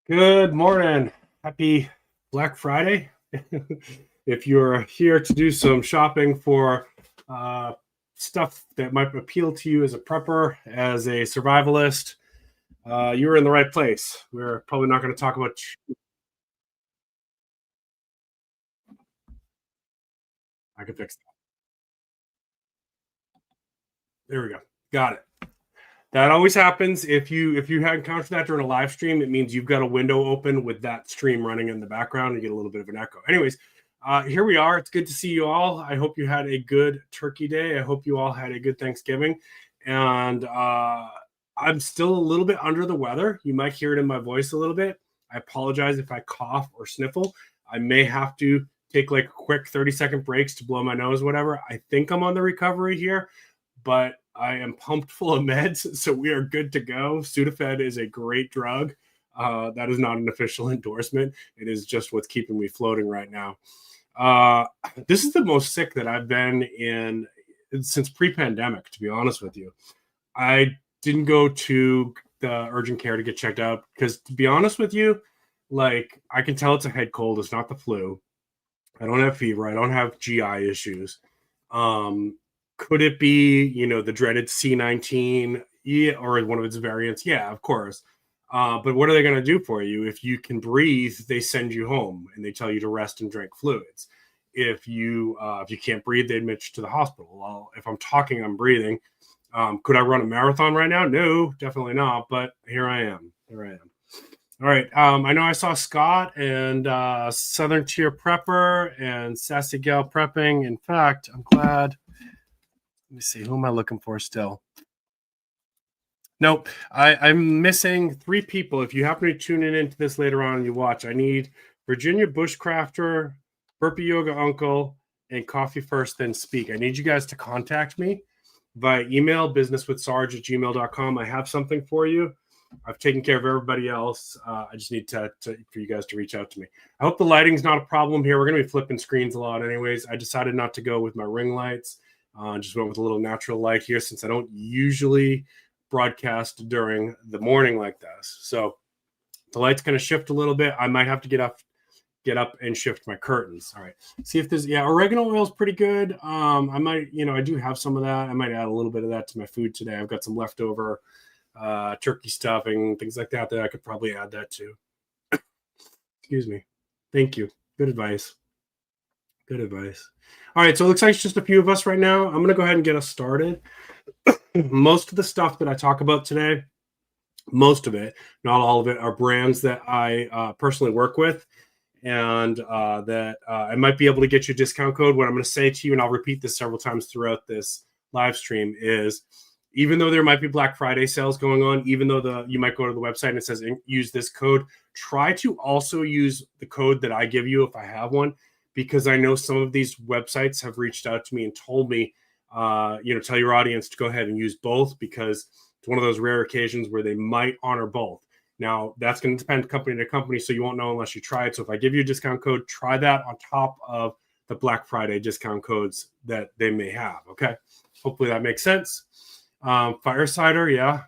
Good morning. Happy Black Friday. If you're here to do some shopping for stuff that might appeal to you as a prepper, as a survivalist, you're in the right place. We're probably not going to talk about. I can fix that. There we go. Got it. That always happens. If you encounter that during a live stream, it means you've got a window open with that stream running in the background. And you get a little bit of an echo. Anyways, here we are. It's good to see you all. I hope you had a good Turkey Day. I hope you all had a good Thanksgiving. And I'm still a little bit under the weather. You might hear it in my voice a little bit. I apologize if I cough or sniffle. I may have to take like quick 30-second breaks to blow my nose, whatever. I think I'm on the recovery here, but I am pumped full of meds, so we are good to go. Sudafed is a great drug. That is not an official endorsement. It is just what's keeping me floating right now. This is the most sick that I've been in since pre-pandemic, to be honest with you. I didn't go to the urgent care to get checked out because, to be honest with you, like I can tell it's a head cold. It's not the flu. I don't have fever. I don't have GI issues. Could it be, the dreaded C19, or one of its variants? Yeah, of course. But what are they going to do for you? If you can breathe, they send you home and they tell you to rest and drink fluids. If you can't breathe, they admit you to the hospital. Well, if I'm talking, I'm breathing. Could I run a marathon right now? No, definitely not. But here I am. All right. I know I saw Scott and Southern Tier Prepper and Sassy Gal Prepping. In fact, I'm glad. Let me see. Who am I looking for still? Nope. I'm missing 3 people. If you happen to tune in into this later on and you watch, I need Virginia Bushcrafter, Burpee Yoga Uncle, and Coffee First Then Speak. I need you guys to contact me via email, businesswithsarge@gmail.com. I have something for you. I've taken care of everybody else. I just need for you guys to reach out to me. I hope the lighting's not a problem here. We're going to be flipping screens a lot anyways. I decided not to go with my ring lights. Just went with a little natural light here since I don't usually broadcast during the morning like this. So the light's going to shift a little bit. I might have to get up and shift my curtains. All right. See if there's, oregano oil is pretty good. I might, I do have some of that. I might add a little bit of that to my food today. I've got some leftover turkey stuffing, things like that I could probably add that to. Excuse me. Thank you. Good advice. All right, so it looks like it's just a few of us right now. I'm going to go ahead and get us started. Most of the stuff that I talk about today, most of it, not all of it, are brands that I personally work with, and that I might be able to get you a discount code. What I'm going to say to you, and I'll repeat this several times throughout this live stream, is even though there might be Black Friday sales going on, even though you might go to the website and it says use this code, try to also use the code that I give you if I have one, because I know some of these websites have reached out to me and told me, tell your audience to go ahead and use both, because it's one of those rare occasions where they might honor both. Now, that's going to depend company to company, so you won't know unless you try it. So if I give you a discount code, try that on top of the Black Friday discount codes that they may have, okay? Hopefully that makes sense. Fire cider, yeah,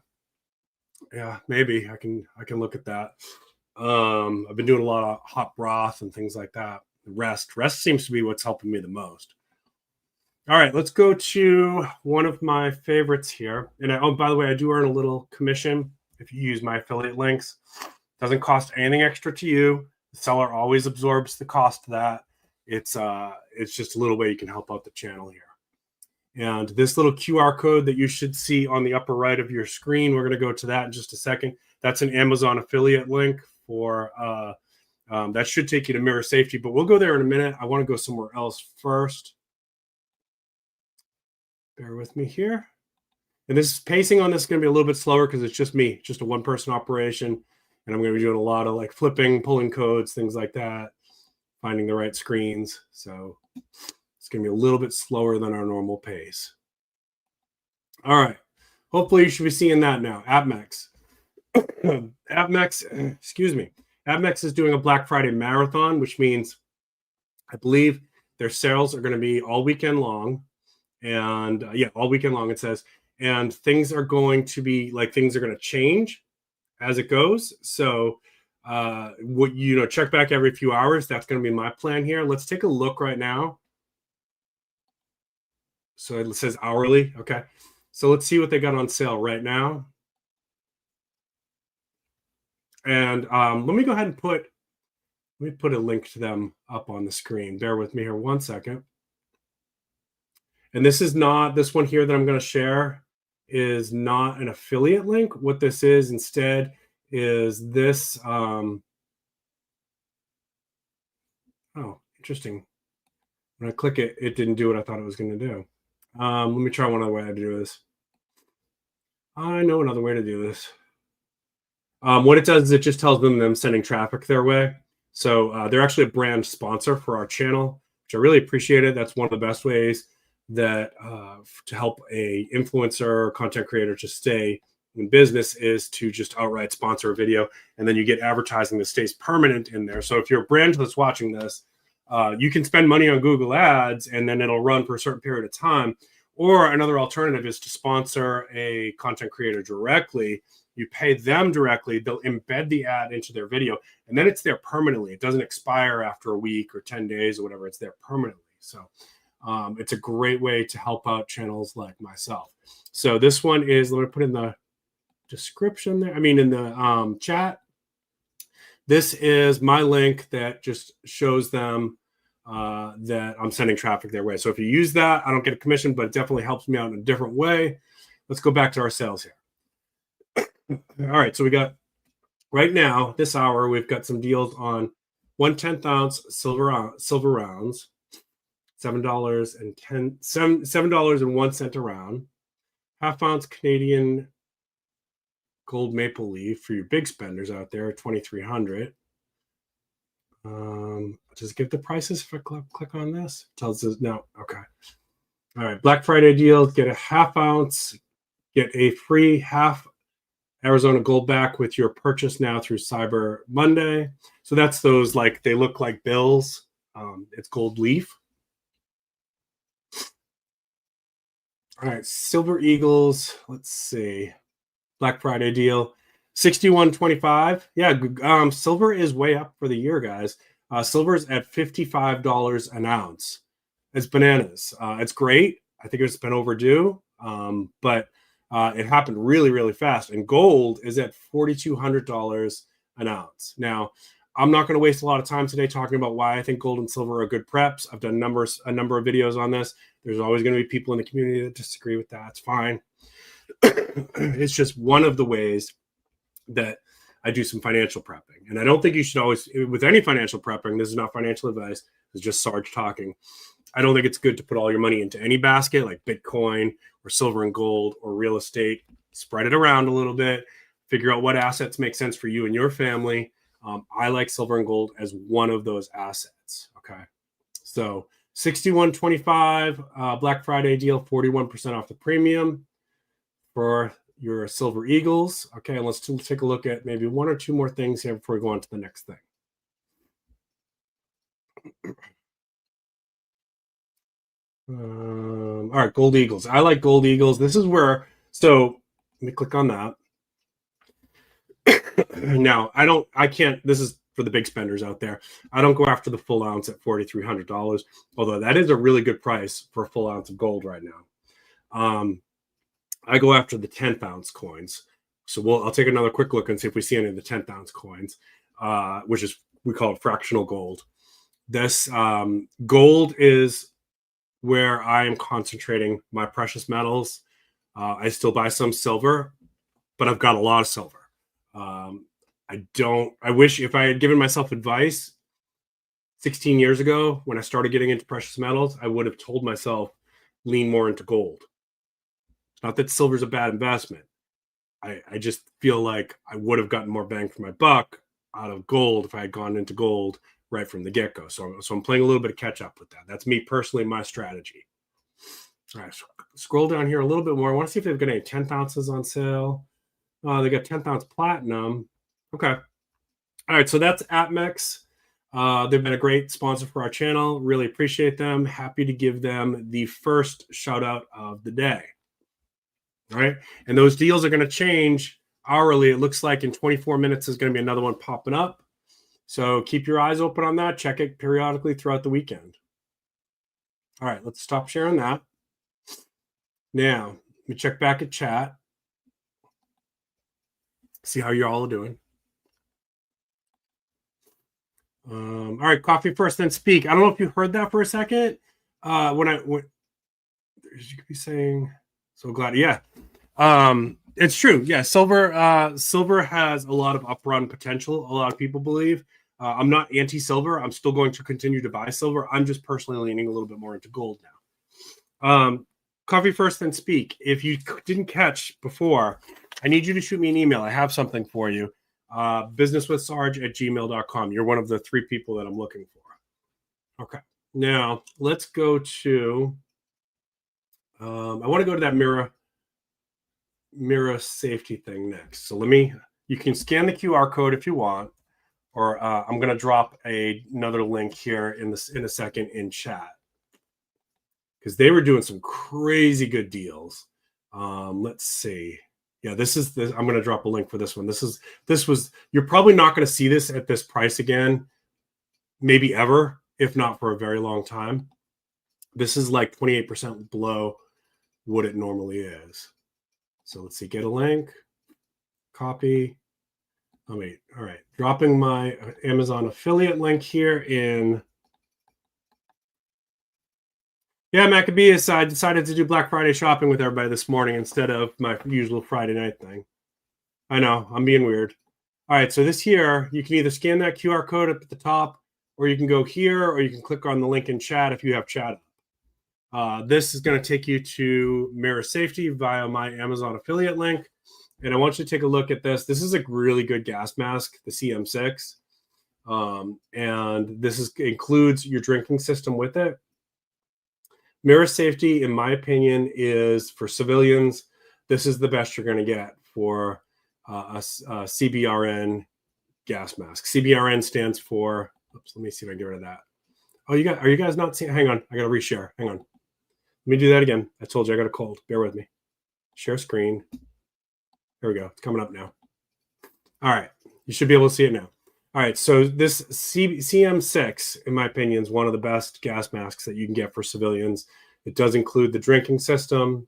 maybe I can look at that. I've been doing a lot of hot broth and things like that. Rest seems to be what's helping me the most. All right, let's go to one of my favorites here. And by the way, I do earn a little commission if you use my affiliate links. Doesn't cost anything extra to you. The seller always absorbs the cost of that. It's just a little way you can help out the channel here. And this little QR code that you should see on the upper right of your screen, we're going to go to that in just a second. That's an Amazon affiliate link for that should take you to Mirror Safety, but we'll go there in a minute. I want to go somewhere else first. Bear with me here. And this pacing on this is going to be a little bit slower because it's just me, just a one-person operation. And I'm going to be doing a lot of like flipping, pulling codes, things like that, finding the right screens. So it's going to be a little bit slower than our normal pace. All right. Hopefully you should be seeing that now. AppMex. Excuse me. AppMex is doing a Black Friday marathon, which means I believe their sales are going to be all weekend long. And all weekend long, it says. And things are going to be things are going to change as it goes. So check back every few hours. That's going to be my plan here. Let's take a look right now. So it says hourly. Okay. So let's see what they got on sale right now. And let me go ahead and put a link to them up on the screen. Bear with me here 1 second. And this is not, this one here that I'm going to share is not an affiliate link. What this is instead is this. Oh, interesting. When I click it, it didn't do what I thought it was going to do. Let me try one other way to do this. I know another way to do this. What it does is it just tells them I'm sending traffic their way. So they're actually a brand sponsor for our channel, which I really appreciate it. That's one of the best ways that to help a influencer or content creator to stay in business is to just outright sponsor a video, and then you get advertising that stays permanent in there. So if you're a brand that's watching this, you can spend money on Google Ads, and then it'll run for a certain period of time. Or another alternative is to sponsor a content creator directly. You pay them directly, they'll embed the ad into their video, and then it's there permanently. It doesn't expire after a week or 10 days or whatever. It's there permanently. So it's a great way to help out channels like myself. So this one is, let me put in the description there. I mean, in the chat. This is my link that just shows them that I'm sending traffic their way. So if you use that, I don't get a commission, but it definitely helps me out in a different way. Let's go back to our sales here. All right, so we got right now this hour we've got some deals on 1/10 ounce silver rounds, $7.01 a round. 1/2 ounce Canadian gold maple leaf for your big spenders out there, $2,300. Does it give the prices if I click on this? It tells us no. Okay. All right. Black Friday deals. Get a 1/2 ounce. Get a free half Arizona gold back with your purchase now through Cyber Monday. So that's those, like, they look like bills. It's gold leaf. All right. Silver Eagles. Let's see. Black Friday deal. $61.25. Yeah, silver is way up for the year, guys. Silver's at $55 an ounce. It's bananas. It's great. I think it's been overdue, but it happened really, really fast. And gold is at $4,200 an ounce. Now, I'm not going to waste a lot of time today talking about why I think gold and silver are good preps. I've done a number of videos on this. There's always going to be people in the community that disagree with that. It's fine. It's just one of the ways that I do some financial prepping. And I don't think you should always, with any financial prepping, this is not financial advice, it's just Sarge talking. I don't think it's good to put all your money into any basket like Bitcoin or silver and gold or real estate. Spread it around a little bit, figure out what assets make sense for you and your family. I like silver and gold as one of those assets. Okay. So $61.25 Black Friday deal, 41% off the premium for your Silver Eagles. Okay, and let's take a look at maybe one or two more things here before we go on to the next thing. All right, Gold Eagles. I like Gold Eagles. This is where, so let me click on that. Now, I can't, this is for the big spenders out there. I don't go after the full ounce at $4,300, although that is a really good price for a full ounce of gold right now. I go after the 10th ounce coins. So I'll take another quick look and see if we see any of the 10th ounce coins, which is, we call it fractional gold. This gold is where I am concentrating my precious metals. I still buy some silver, but I've got a lot of silver. I wish if I had given myself advice 16 years ago when I started getting into precious metals, I would have told myself lean more into gold. Not that silver's a bad investment. I just feel like I would have gotten more bang for my buck out of gold if I had gone into gold right from the get-go. So I'm playing a little bit of catch up with that. That's me personally, my strategy. All right, so scroll down here a little bit more. I want to see if they've got any 10th ounces on sale. They got 10th ounce platinum. Okay. All right, so that's Atmex. They've been a great sponsor for our channel. Really appreciate them. Happy to give them the first shout out of the day. All right, and those deals are going to change hourly. It looks like in 24 minutes there's going to be another one popping up. So keep your eyes open on that. Check it periodically throughout the weekend. All right, let's stop sharing that. Now, let me check back at chat. See how you're all doing. All right, coffee first, then speak. I don't know if you heard that for a second. When you could be saying, so glad, yeah. It's true. Yeah, silver has a lot of uprun potential. A lot of people believe. I'm not anti-silver. I'm still going to continue to buy silver. I'm just personally leaning a little bit more into gold now. Coffee first, then speak. If you didn't catch before, I need you to shoot me an email. I have something for you. businesswithsarge@gmail.com. You're one of the 3 people that I'm looking for. Okay. Now let's go to. I want to go to that mirror safety thing next. So you can scan the QR code if you want, or I'm going to drop another link here in a second in chat, because they were doing some crazy good deals. Let's see. Yeah, this. I'm going to drop a link for this one. This was, you're probably not going to see this at this price again, maybe ever, if not for a very long time. This is like 28% below what it normally is. So let's see, get a link, copy. Oh, wait. All right. Dropping my Amazon affiliate link here in. Yeah, Maccabeus, I decided to do Black Friday shopping with everybody this morning instead of my usual Friday night thing. I know, I'm being weird. All right, so this here, you can either scan that QR code up at the top, or you can go here, or you can click on the link in chat if you have chat. This is going to take you to Mirror Safety via my Amazon affiliate link. And I want you to take a look at this. This is a really good gas mask, the CM6. And this includes your drinking system with it. Mirror Safety, in my opinion, is for civilians. This is the best you're going to get for a CBRN gas mask. CBRN stands for, oops, let me see if I can get rid of that. Oh, are you guys not seeing? Hang on, I got to reshare. Hang on. Let me do that again. I told you I got a cold. Bear with me. Share screen. There we go. It's coming up now. All right. You should be able to see it now. All right. So this CM6, in my opinion, is one of the best gas masks that you can get for civilians. It does include the drinking system,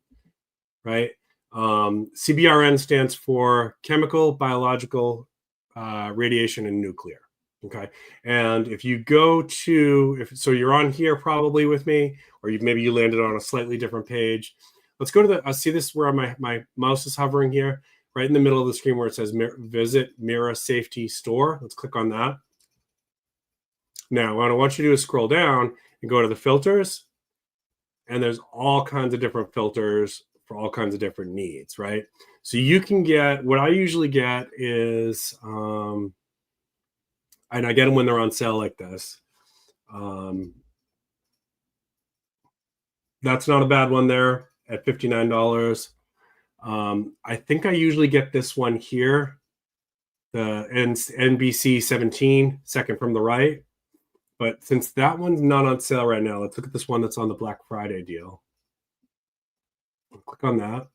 right? CBRN stands for chemical, biological, radiation, and nuclear. Okay. And if you go to, so you're on here probably with me, or maybe you landed on a slightly different page. Let's go to see this where my mouse is hovering here, right in the middle of the screen where it says visit Mirror Safety Store. Let's click on that. Now, what I want you to do is scroll down and go to the filters. And there's all kinds of different filters for all kinds of different needs, right? So you can get, what I usually get is, and I get them when they're on sale like this. That's not a bad one there at $59. I think I usually get this one here, the NBC 17, second from the right. But since that one's not on sale right now, let's look at this one that's on the Black Friday deal. I'll click on that.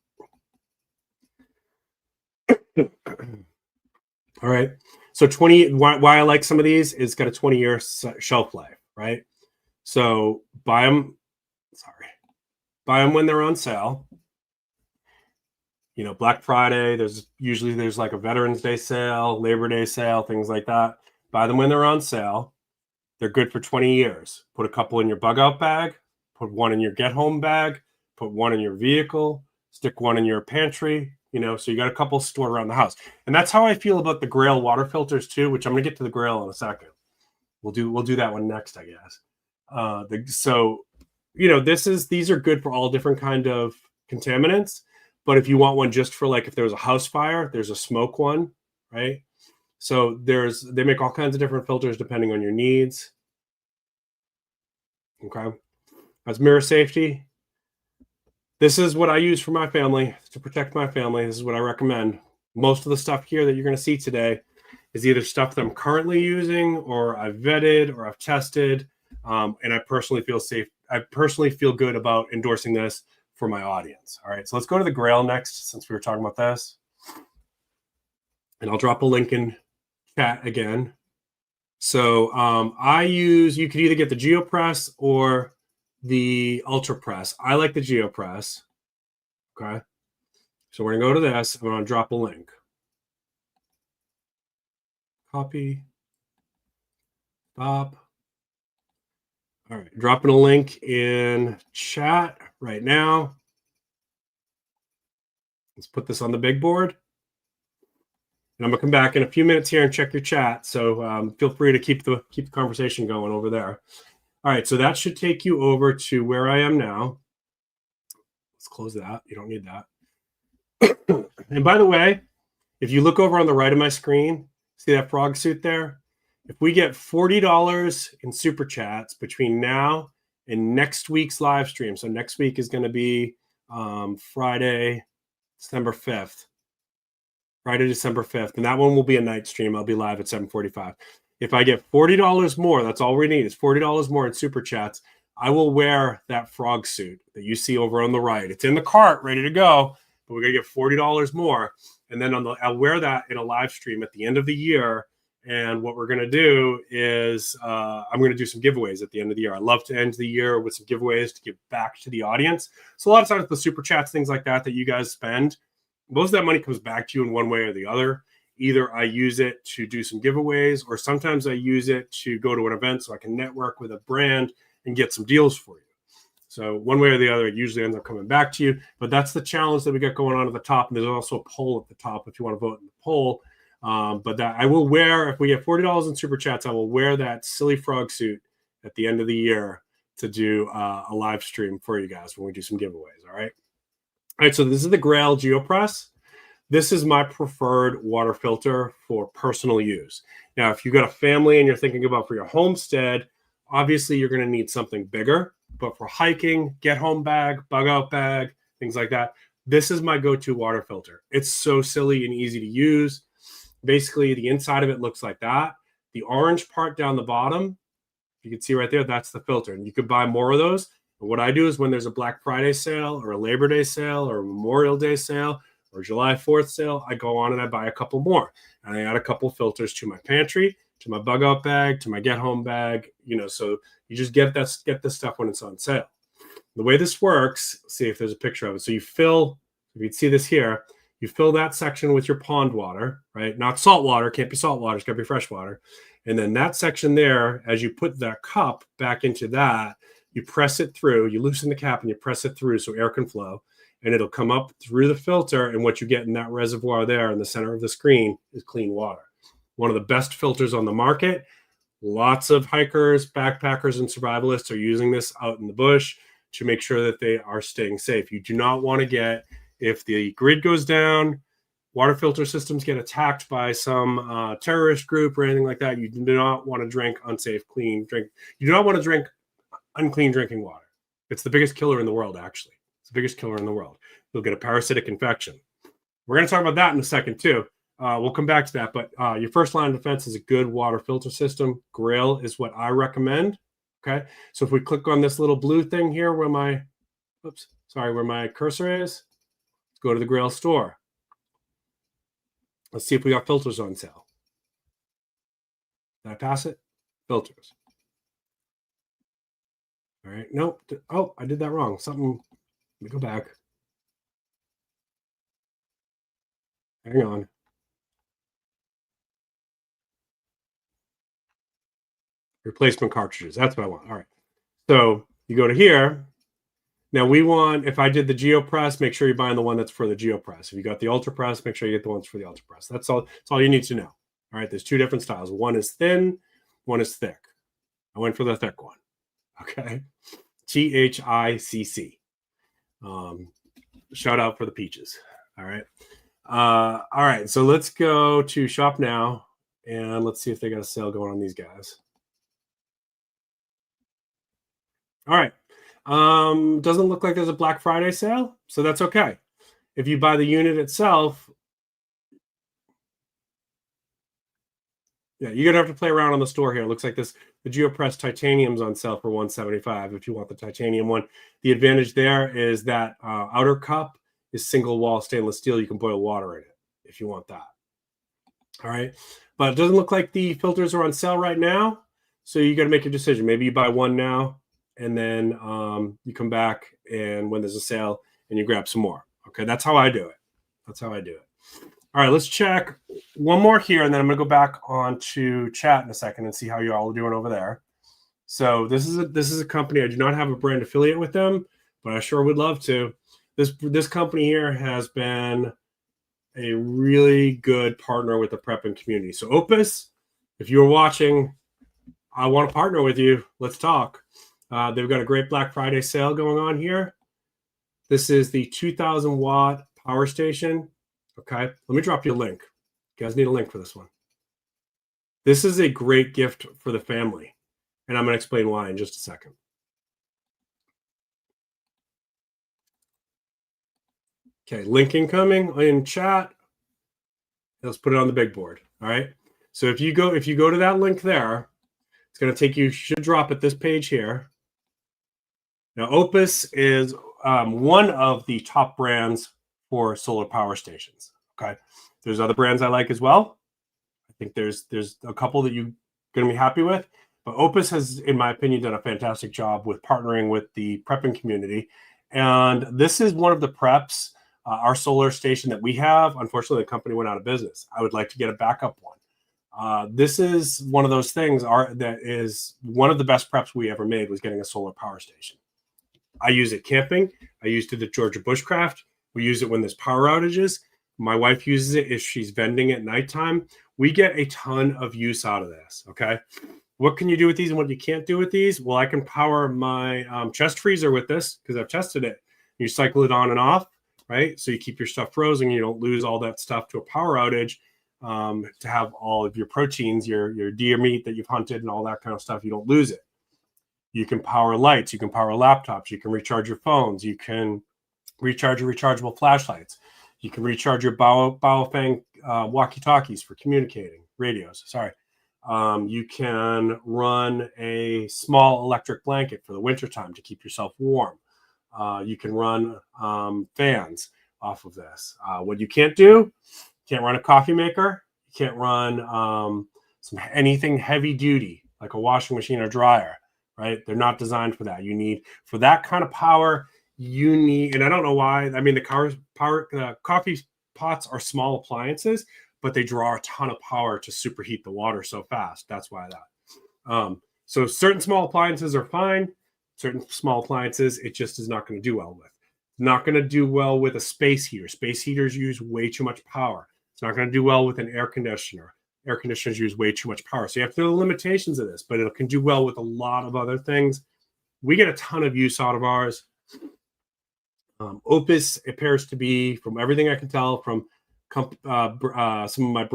All right. So why I like some of these is it's got a 20-year shelf life, right? So buy them when they're on sale. You know, Black Friday, there's like a Veterans Day sale, Labor Day sale, things like that. Buy them when they're on sale. They're good for 20 years. Put a couple in your bug out bag, put one in your get home bag, put one in your vehicle, stick one in your pantry, you know, so you got a couple stored around the house. And that's how I feel about the Grail water filters too, which I'm going to get to the Grail in a second. We'll do that one next, I guess. So, you know, these are good for all different kind of contaminants. But if you want one just for like if there's a house fire, there's a smoke one, right? So they make all kinds of different filters depending on your needs. Okay. That's Mirror Safety. This is what I use for my family to protect my family. This is what I recommend. Most of the stuff here that you're going to see today is either stuff that I'm currently using or I've vetted or I've tested. And I personally feel safe. I personally feel good about endorsing this for my audience. All right. So let's go to the Grail next, since we were talking about this. And I'll drop a link in chat again. So you could either get the GeoPress or the UltraPress. I like the GeoPress. Okay. So we're going to go to this. I'm going to drop a link. Copy. Stop. All right. Dropping a link in chat right now. Let's put this on the big board. And I'm going to come back in a few minutes here and check your chat. So feel free to keep the conversation going over there. All right. So that should take you over to where I am now. Let's close that. You don't need that. And by the way, if you look over on the right of my screen, see that frog suit there? If we get $40 in super chats between now and next week's live stream, so next week is going to be Friday, December 5th. Friday, December 5th. And that one will be a night stream. I'll be live at 7:45. If I get $40 more, that's all we need is $40 more in super chats. I will wear that frog suit that you see over on the right. It's in the cart, ready to go. But we're going to get $40 more. And then I'll wear that in a live stream at the end of the year. And what we're going to do is I'm going to do some giveaways at the end of the year. I love to end the year with some giveaways to give back to the audience. So a lot of times the super chats, things like that you guys spend, most of that money comes back to you in one way or the other. Either I use it to do some giveaways, or sometimes I use it to go to an event so I can network with a brand and get some deals for you. So one way or the other, it usually ends up coming back to you. But that's the challenge that we got going on at the top. And there's also a poll at the top if you want to vote in the poll. But that I will wear, if we get $40 in super chats, I will wear that silly frog suit at the end of the year to do a live stream for you guys when we do some giveaways. All right. All right. So this is the Grail GeoPress. This is my preferred water filter for personal use. Now, if you've got a family and you're thinking about for your homestead, obviously you're going to need something bigger. But for hiking, get home bag, bug out bag, things like that, this is my go-to water filter. It's so silly and easy to use. Basically, the inside of it looks like that. The orange part down the bottom, you can see right there, that's the filter. And you could buy more of those. But what I do is when there's a Black Friday sale or a Labor Day sale or a Memorial Day sale or July 4th sale, I go on and I buy a couple more. And I add a couple filters to my pantry, to my bug out bag, to my get home bag, so you just get this stuff when it's on sale. The way this works, see if there's a picture of it. So you fill, if you can see this here, you fill that section with your pond water, right? Not salt water, can't be salt water, it's gotta be fresh water. And then that section there, as you put that cup back into that, you press it through, you loosen the cap and you press it through so air can flow, and it'll come up through the filter. And what you get in that reservoir there in the center of the screen is clean water. One of the best filters on the market. Lots of hikers, backpackers, and survivalists are using this out in the bush to make sure that they are staying safe. You do not want to get, if the grid goes down, water filter systems get attacked by some terrorist group or anything like that, you do not want to drink unsafe, clean drink. You do not want to drink unclean drinking water. It's the biggest killer in the world, actually. It's the biggest killer in the world. You'll get a parasitic infection. We're going to talk about that in a second, too. We'll come back to that, but your first line of defense is a good water filter system. Grail is what I recommend. Okay, so if we click on this little blue thing here where my cursor is, let's go to the Grail store. Let's see if we got filters on sale. Did I pass it? Filters. All right, nope. Oh, I did that wrong. Something, let me go back. Hang on. Replacement cartridges. That's what I want. All right. So you go to here. Now we want, if I did the GeoPress, make sure you're buying the one that's for the GeoPress. If you got the UltraPress, make sure you get the ones for the UltraPress. That's all you need to know. All right. There's two different styles. One is thin, one is thick. I went for the thick one. Okay. THICC. Shout out for the peaches. All right. All right. So let's go to shop now and let's see if they got a sale going on these guys. All right. Doesn't look like there's a Black Friday sale, so that's okay. If you buy the unit itself, yeah, you're gonna have to play around on the store here. It looks like the GeoPress titanium's on sale for $175 if you want the titanium one. The advantage there is that outer cup is single wall stainless steel. You can boil water in it if you want that. All right. But it doesn't look like the filters are on sale right now. So you got to make a decision. Maybe you buy one now and then you come back and when there's a sale and you grab some more. Okay. That's how I do it. That's how I do it. All right. Let's check one more here and then I'm going to go back on to chat in a second and see how you all are doing over there. So this is a company. I do not have a brand affiliate with them, but I sure would love to. This company here has been a really good partner with the prepping community. So Opus, if you're watching, I want to partner with you. Let's talk. They've got a great Black Friday sale going on here. This is the 2,000 watt power station. Okay, let me drop you a link. You guys need a link for this one. This is a great gift for the family. And I'm going to explain why in just a second. Okay, link incoming in chat. Let's put it on the big board. All right. So if you go to that link there, it's going to take you, should drop at this page here. Now, Opus is one of the top brands for solar power stations. Okay. There's other brands I like as well. I think there's a couple that you're going to be happy with. But Opus has, in my opinion, done a fantastic job with partnering with the prepping community. And this is one of the preps, our solar station that we have. Unfortunately, the company went out of business. I would like to get a backup one. This is one of those things that is one of the best preps we ever made was getting a solar power station. I use it camping. I used it at Georgia Bushcraft. We use it when there's power outages. My wife uses it if she's vending at nighttime. We get a ton of use out of this, okay? What can you do with these and what you can't do with these? Well, I can power my chest freezer with this because I've tested it. You cycle it on and off, right? So you keep your stuff frozen. You don't lose all that stuff to a power outage to have all of your proteins, your deer meat that you've hunted and all that kind of stuff. You don't lose it. You can power lights. You can power laptops. You can recharge your phones. You can recharge your rechargeable flashlights. You can recharge your Baofeng walkie-talkies for communicating, radios, sorry. You can run a small electric blanket for the wintertime to keep yourself warm. You can run fans off of this. What you can't do, you can't run a coffee maker. You can't run anything heavy duty like a washing machine or dryer, right? They're not designed for that. You need, for that kind of power, you need, and I don't know why, I mean, the coffee pots are small appliances, but they draw a ton of power to superheat the water so fast. That's why that. So certain small appliances are fine. Certain small appliances, it just is not going to do well with. Not going to do well with a space heater. Space heaters use way too much power. It's not going to do well with an air conditioner. Air conditioners use way too much power. So you have to know the limitations of this, but it can do well with a lot of other things. We get a ton of use out of ours. Opus appears to be, from everything I can tell, from some of my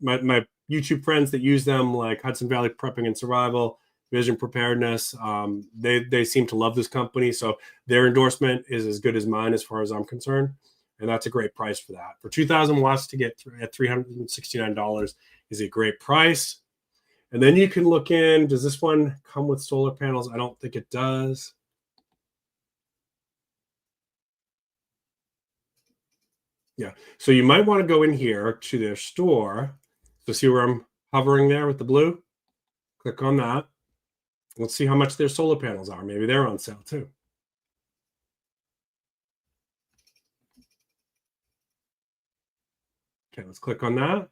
my YouTube friends that use them, like Hudson Valley Prepping and Survival, Vision Preparedness. They seem to love this company, so their endorsement is as good as mine as far as I'm concerned, and that's a great price for that. For 2,000 watts to get at $369 is a great price. And then you can look in, does this one come with solar panels? I don't think it does. Yeah, so you might want to go in here to their store. So see where I'm hovering there with the blue? Click on that. Let's see how much their solar panels are. Maybe they're on sale too. Okay, let's click on that.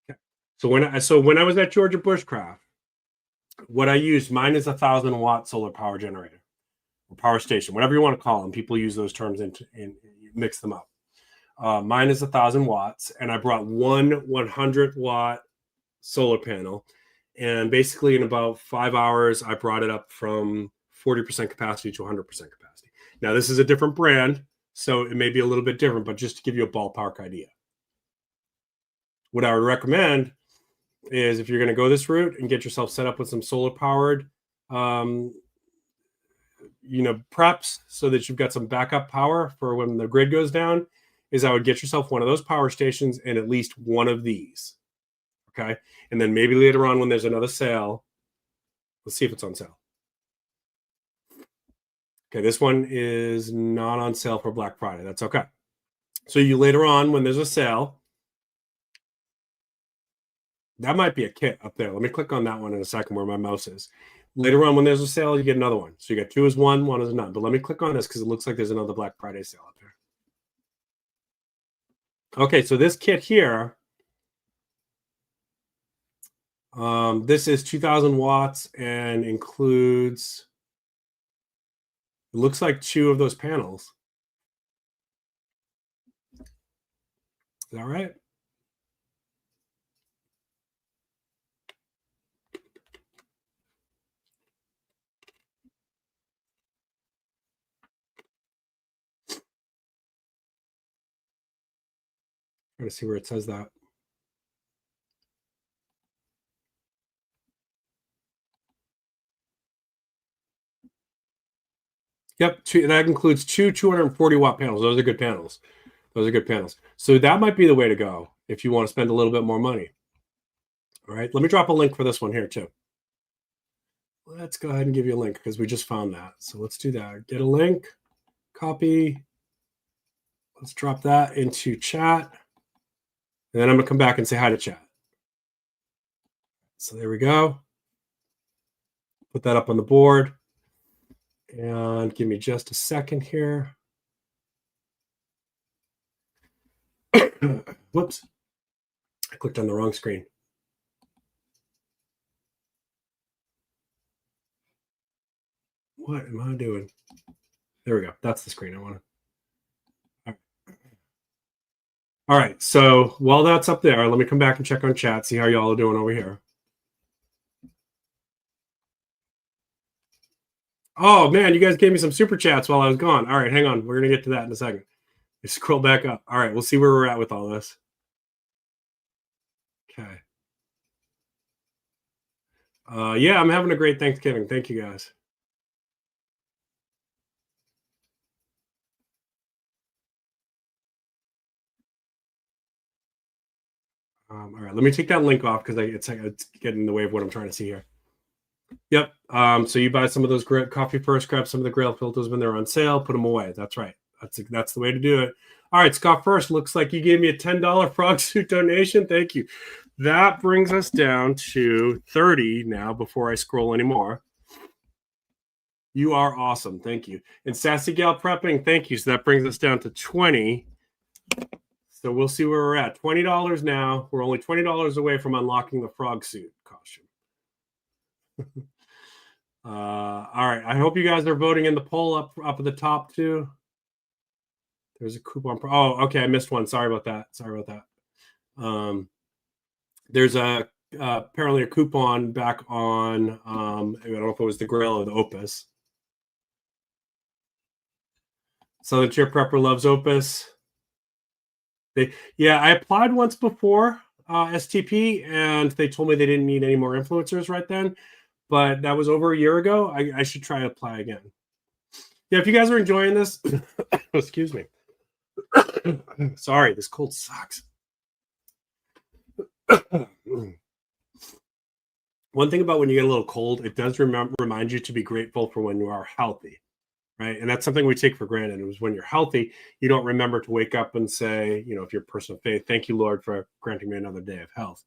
Okay. So when I was at Georgia Bushcraft, what I used, mine is 1,000 watt solar power generator or power station, whatever you want to call them. People use those terms and mix them up. Mine is 1,000 watts, and I brought one 100 watt solar panel, and basically in about 5 hours, I brought it up from 40% capacity to 100% capacity. Now, this is a different brand, so it may be a little bit different, but just to give you a ballpark idea. What I would recommend is if you're going to go this route and get yourself set up with some solar powered, preps so that you've got some backup power for when the grid goes down, is I would get yourself one of those power stations and at least one of these. Okay. And then maybe later on when there's another sale, let's see if it's on sale. Okay, this one is not on sale for Black Friday. That's okay. So you later on, when there's a sale, that might be a kit up there. Let me click on that one in a second where my mouse is. Later on, when there's a sale, you get another one. So you got 2 as one as none. But let me click on this because it looks like there's another Black Friday sale up there. Okay, so this kit here, this is 2,000 watts and includes, it looks like 2 of those panels. Is that right? Trying to see where it says that. Yep, that includes 2 240-watt panels. Those are good panels. Those are good panels. So that might be the way to go if you want to spend a little bit more money. All right, let me drop a link for this one here too. Let's go ahead and give you a link because we just found that. So let's do that. Get a link, copy. Let's drop that into chat. And then I'm going to come back and say hi to chat. So there we go. Put that up on the board. And give me just a second here. Whoops. I clicked on the wrong screen. What am I doing? There we go. That's the screen I wanted. All right. So while that's up there, let me come back and check on chat, see how y'all are doing over here. Oh, man, you guys gave me some super chats while I was gone. All right, hang on. We're going to get to that in a second. Let's scroll back up. All right, we'll see where we're at with all this. Okay. Yeah, I'm having a great Thanksgiving. Thank you, guys. All right, let me take that link off because it's getting in the way of what I'm trying to see here. Yep. So you buy some of those coffee first, grab some of the grill filters when they're on sale, put them away. That's right. That's the way to do it. All right, Scott First, looks like you gave me a $10 frog suit donation. Thank you. That brings us down to 30 now before I scroll anymore. You are awesome. Thank you. And Sassy Gal Prepping, thank you. So that brings us down to 20. So we'll see where we're at. $20 now. We're only $20 away from unlocking the frog suit costume. All right. I hope you guys are voting in the poll up at the top too. There's a coupon. Oh, okay. I missed one. Sorry about that. There's apparently a coupon back on. I don't know if it was the grill or the Opus. Southern Tier Prepper loves Opus. I applied once before STP, and they told me they didn't need any more influencers right then. But that was over a year ago. I should try to apply again. Yeah, if you guys are enjoying this, excuse me. Sorry, this cold sucks. One thing about when you get a little cold, it does remind you to be grateful for when you are healthy, right? And that's something we take for granted. It was when you're healthy, you don't remember to wake up and say, if you're a person of faith, thank you, Lord, for granting me another day of health.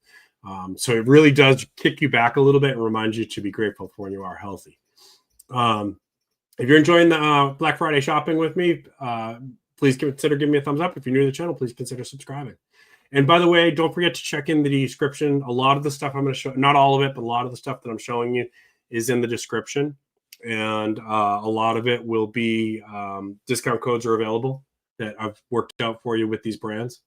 So it really does kick you back a little bit and remind you to be grateful for when you are healthy. If you're enjoying the Black Friday shopping with me, please consider giving me a thumbs up. If you're new to the channel, please consider subscribing. And by the way, don't forget to check in the description. A lot of the stuff I'm going to show, not all of it, but a lot of the stuff that I'm showing you is in the description. And a lot of it will be discount codes are available that I've worked out for you with these brands.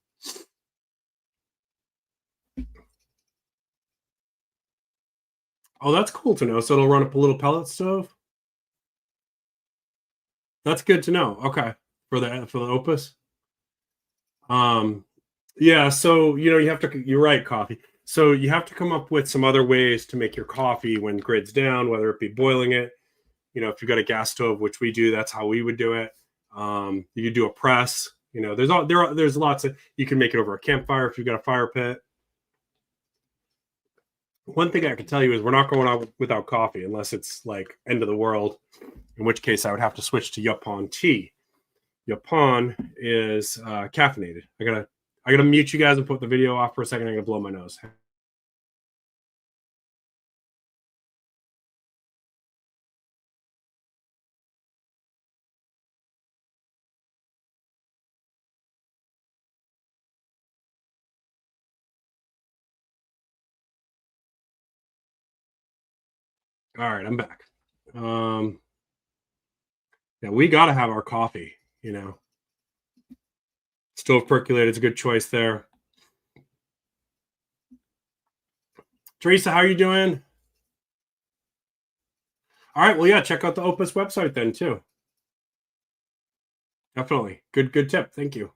Oh, that's cool to know. So it'll run up a little pellet stove. That's good to know. Okay, for the Opus. Yeah. So you have to. You're right, coffee. So you have to come up with some other ways to make your coffee when grid's down, whether it be boiling it. If you've got a gas stove, which we do, that's how we would do it. You could do a press. There's lots of. You can make it over a campfire if you've got a fire pit. One thing I can tell you is we're not going on without coffee unless it's like end of the world, in which case I would have to switch to Yapon tea. Yapon is caffeinated. I gotta mute you guys and put the video off for a second. I'm gonna blow my nose. All right, I'm back. Yeah, we gotta have our coffee, you know. Stove percolated is a good choice there. Teresa, how are you doing? All right, well, yeah, check out the Opus website then too. Definitely. Good tip. Thank you.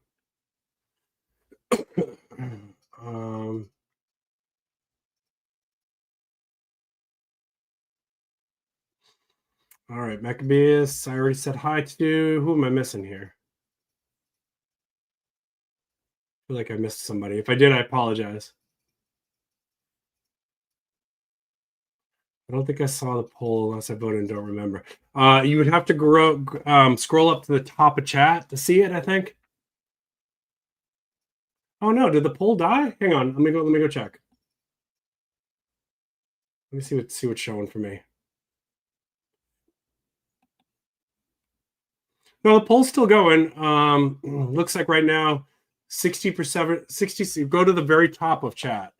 um, all right, Maccabeus, I already said hi to. Who am I missing here? I feel like I missed somebody. If I did, I apologize. I don't think I saw the poll unless I voted and don't remember. You would have to scroll up to the top of chat to see it, I think. Oh no, did the poll die? Hang on, let me go check. Let me see what's showing for me. No, the poll's still going. Looks like right now 60%, 60, go to the very top of chat.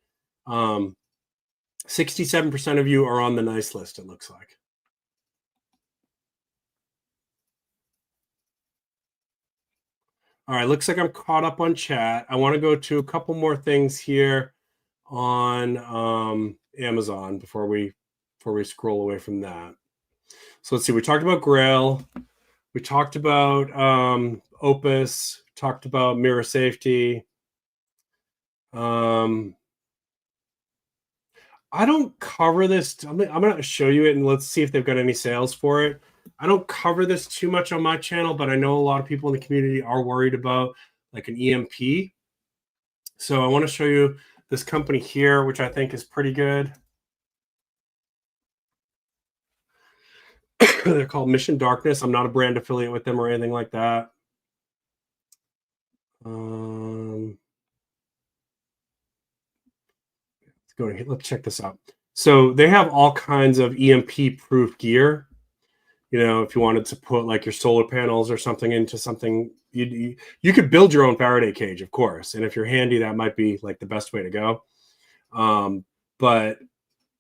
67% of you are on the nice list, it looks like. All right, looks like I'm caught up on chat. I want to go to a couple more things here on Amazon before we scroll away from that. So let's see. We talked about Grail. We talked about Opus. Talked about mirror safety. I don't cover this. I'm going to show you it and let's see if they've got any sales for it. I don't cover this too much on my channel, but I know a lot of people in the community are worried about like an EMP. So I want to show you this company here, which I think is pretty good. They're called Mission Darkness. I'm not a brand affiliate with them or anything like that. Let's check this out. So they have all kinds of EMP proof gear. You know, if you wanted to put like your solar panels or something into something, you could build your own Faraday cage, of course. And if you're handy, that might be like the best way to go. But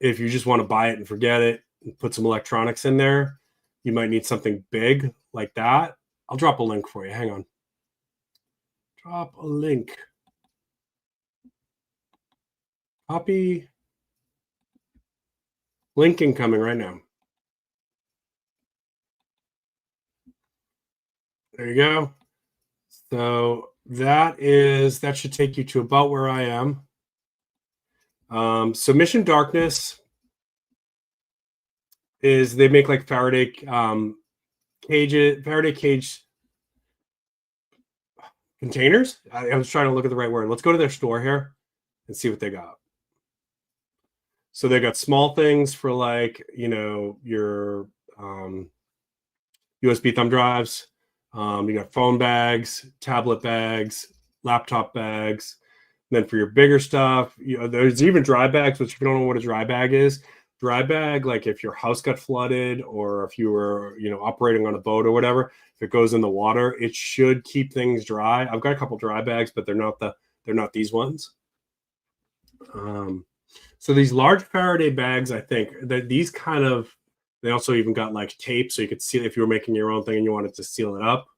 if you just want to buy it and forget it and put some electronics in there, you might need something big like that. I'll drop a link for you. Hang on. Drop a link. Copy. Link incoming right now. There you go. So that should take you to about where I am. So Mission Darkness is they make like Faraday cage containers. I was trying to look at the right word. Let's go to their store here and see what they got. So they got small things for like, you know, your USB thumb drives. You got phone bags, tablet bags, laptop bags. And then for your bigger stuff, you know, there's even dry bags, which if you don't know what a dry bag is, dry bag, like if your house got flooded or if you were, you know, operating on a boat or whatever, if it goes in the water, it should keep things dry. I've got a couple dry bags, but they're not these ones. So these large Faraday bags, I think that these kind of, they also even got like tape, so you could seal if you were making your own thing and you wanted to seal it up.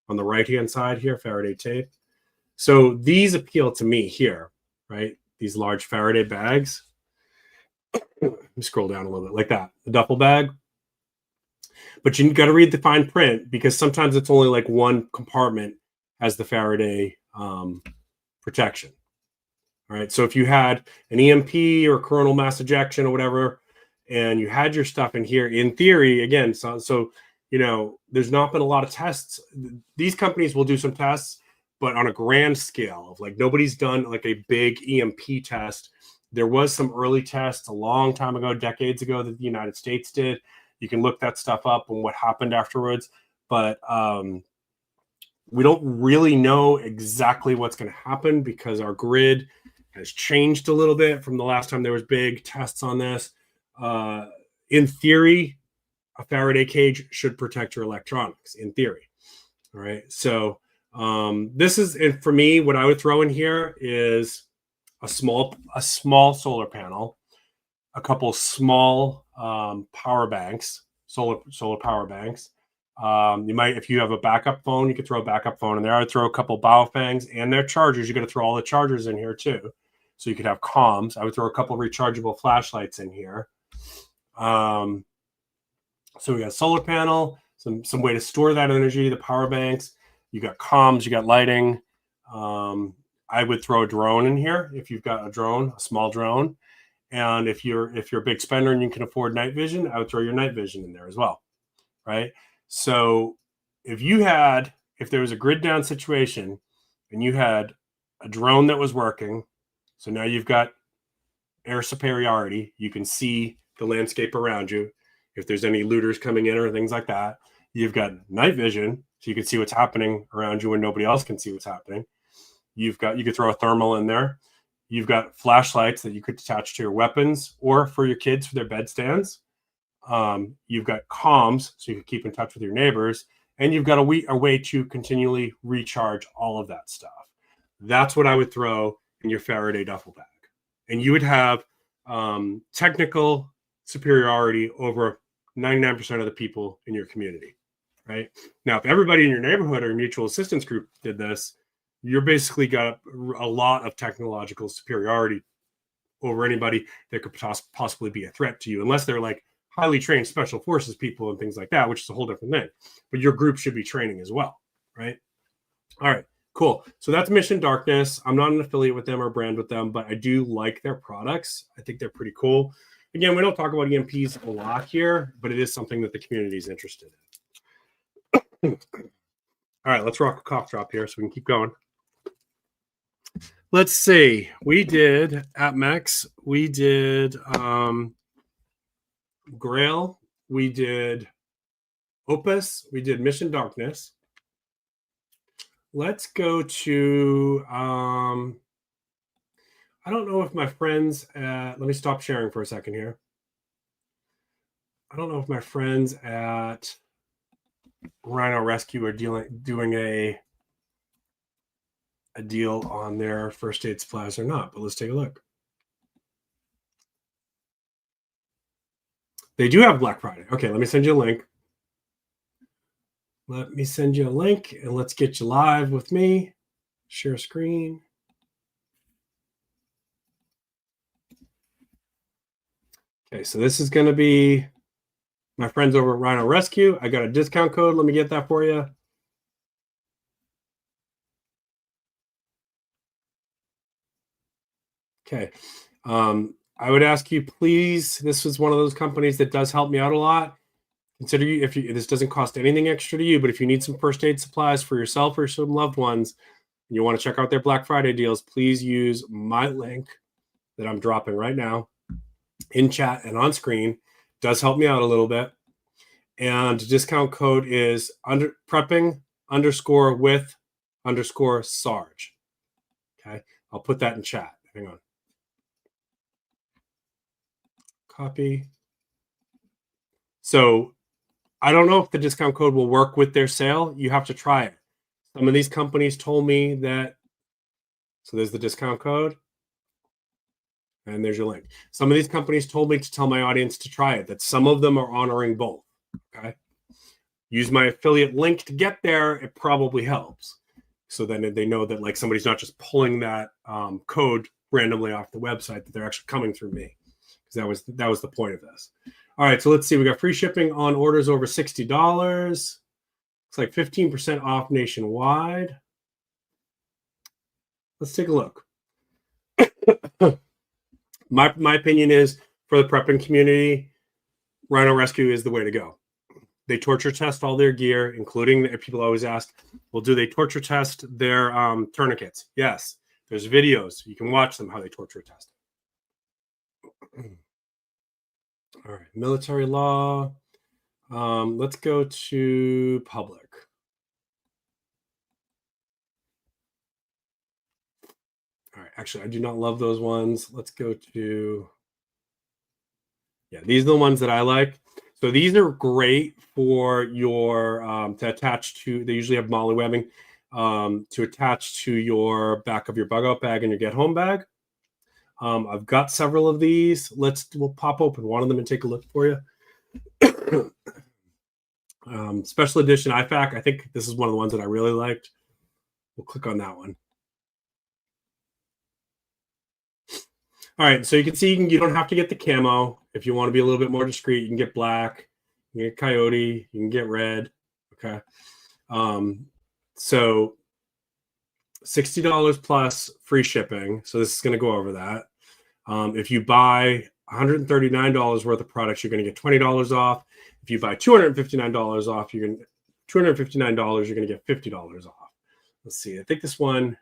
On the right hand side here, Faraday tape. So these appeal to me here, right? These large Faraday bags. Let me scroll down a little bit like that, the duffel bag. But you got to read the fine print because sometimes it's only like one compartment has the Faraday protection. All right. So if you had an EMP or coronal mass ejection or whatever, and you had your stuff in here, in theory, again, so you know, there's not been a lot of tests. These companies will do some tests, but on a grand scale of like nobody's done like a big EMP test There was some early tests a long time ago, decades ago, that the United States did. You can look that stuff up and what happened afterwards. But we don't really know exactly what's going to happen because our grid has changed a little bit from the last time there was big tests on this. In theory, a Faraday cage should protect your electronics, in theory. All right. So this is, and for me, what I would throw in here is a small solar panel, a couple small power banks, solar power banks. You might, if you have a backup phone, you could throw a backup phone in there. I'd throw a couple Baofangs and their chargers. You got to throw all the chargers in here too, so you could have comms. I would throw a couple rechargeable flashlights in here. So we got a solar panel, some way to store that energy, the power banks. You got comms, you got lighting. I would throw a drone in here if you've got a drone, a small drone. And if you're a big spender and you can afford night vision, I would throw your night vision in there as well, right? So if there was a grid down situation and you had a drone that was working, so now you've got air superiority, you can see the landscape around you. If there's any looters coming in or things like that, you've got night vision, so you can see what's happening around you when nobody else can see what's happening. You could throw a thermal in there. You've got flashlights that you could attach to your weapons or for your kids for their bed stands. You've got comms, so you can keep in touch with your neighbors, and you've got a way to continually recharge all of that stuff. That's what I would throw in your Faraday duffel bag. And you would have technical superiority over 99% of the people in your community, right? Now, if everybody in your neighborhood or mutual assistance group did this, you're basically got a lot of technological superiority over anybody that could possibly be a threat to you, unless they're like highly trained special forces people and things like that, which is a whole different thing. But your group should be training as well, right? All right, cool. So that's Mission Darkness. I'm not an affiliate with them or brand with them, but I do like their products. I think they're pretty cool. Again, we don't talk about EMPs a lot here, but it is something that the community is interested in. All right, let's rock a cough drop here so we can keep going. Let's see. We did at Mex. We did Grail. We did Opus. We did Mission Darkness. Let's go to I don't know if my friends let me stop sharing for a second here. I don't know if my friends at Rhino Rescue are doing a deal on their first aid supplies or not, but let's take a look. They do have Black Friday. Okay, let me send you a link. Let me send you a link and let's get you live with me. Share screen. Okay, so this is going to be my friends over at Rhino Rescue. I got a discount code. Let me get that for you. Okay. I would ask you, please, this is one of those companies that does help me out a lot. Consider if this doesn't cost anything extra to you, but if you need some first aid supplies for yourself or some loved ones, and you want to check out their Black Friday deals, please use my link that I'm dropping right now in chat and on screen. It does help me out a little bit. And discount code is prepping_with_Sarge. Okay. I'll put that in chat. Hang on. Copy. So I don't know if the discount code will work with their sale. You have to try it. Some of these companies told me that. So there's the discount code. And there's your link. Some of these companies told me to tell my audience to try it, that some of them are honoring both. Okay. Use my affiliate link to get there. It probably helps. So then they know that like somebody's not just pulling that code randomly off the website, that they're actually coming through me. Because that was the point of this. All right, so let's see. We got free shipping on orders over $60. It's like 15% off nationwide. Let's take a look. My opinion is, for the prepping community, Rhino Rescue is the way to go. They torture test all their gear, including, people always ask, well, do they torture test their tourniquets? Yes. There's videos. You can watch them, how they torture test. All right, military law. Let's go to public. All right, actually, I do not love those ones. Let's go to, yeah, these are the ones that I like. So these are great for your, to attach to, they usually have molly webbing, to attach to your back of your bug out bag and your get home bag. I've got several of these. We'll pop open one of them and take a look for you. Special edition IFAC. I think this is one of the ones that I really liked. We'll click on that one. All right, so you can see you don't have to get the camo. If you want to be a little bit more discreet, you can get black, you can get coyote, you can get red. Okay. So $60 plus free shipping. So this is going to go over that. If you buy $139 worth of products, you're going to get $20 off. If you buy $259 off, you're going to $259, you're going to get $50 off. Let's see. I think this one,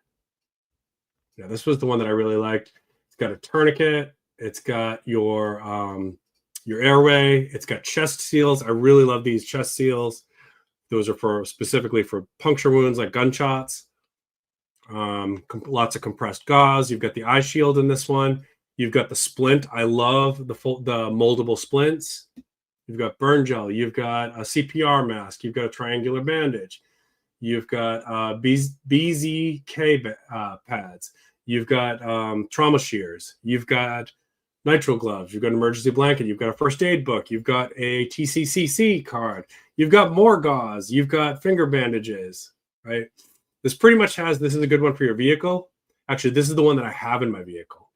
yeah, this was the one that I really liked. It's got a tourniquet. It's got your airway. It's got chest seals. I really love these chest seals. Those are specifically for puncture wounds like gunshots. Lots of compressed gauze. You've got the eye shield in this one. You've got the splint. I love the moldable splints. You've got burn gel. You've got a CPR mask. You've got a triangular bandage. You've got BZK pads. You've got trauma shears. You've got nitrile gloves. You've got an emergency blanket. You've got a first aid book. You've got a TCCC card. You've got more gauze. You've got finger bandages, right? This pretty much this is a good one for your vehicle. Actually, this is the one that I have in my vehicle.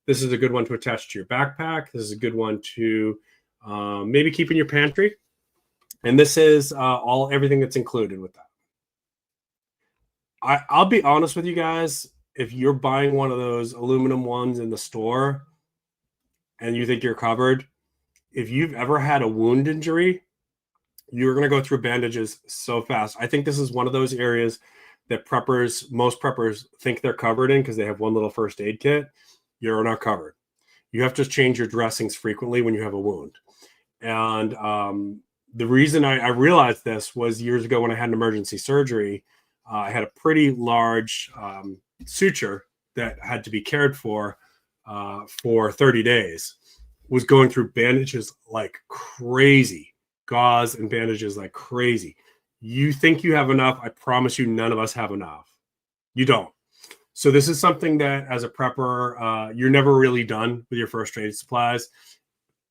This is a good one to attach to your backpack. This is a good one to maybe keep in your pantry. And this is everything that's included with that. I'll be honest with you guys. If you're buying one of those aluminum ones in the store and you think you're covered, if you've ever had a wound injury, you're going to go through bandages so fast. I think this is one of those areas that most preppers think they're covered in because they have one little first aid kit. You're not covered. You have to change your dressings frequently when you have a wound. And the reason I realized this was years ago when I had an emergency surgery. I had a pretty large suture that had to be cared for 30 days. Was going through bandages like crazy, gauze and bandages like crazy. You think you have enough. I promise you, none of us have enough. You don't. So this is something that as a prepper, you're never really done with your first aid supplies.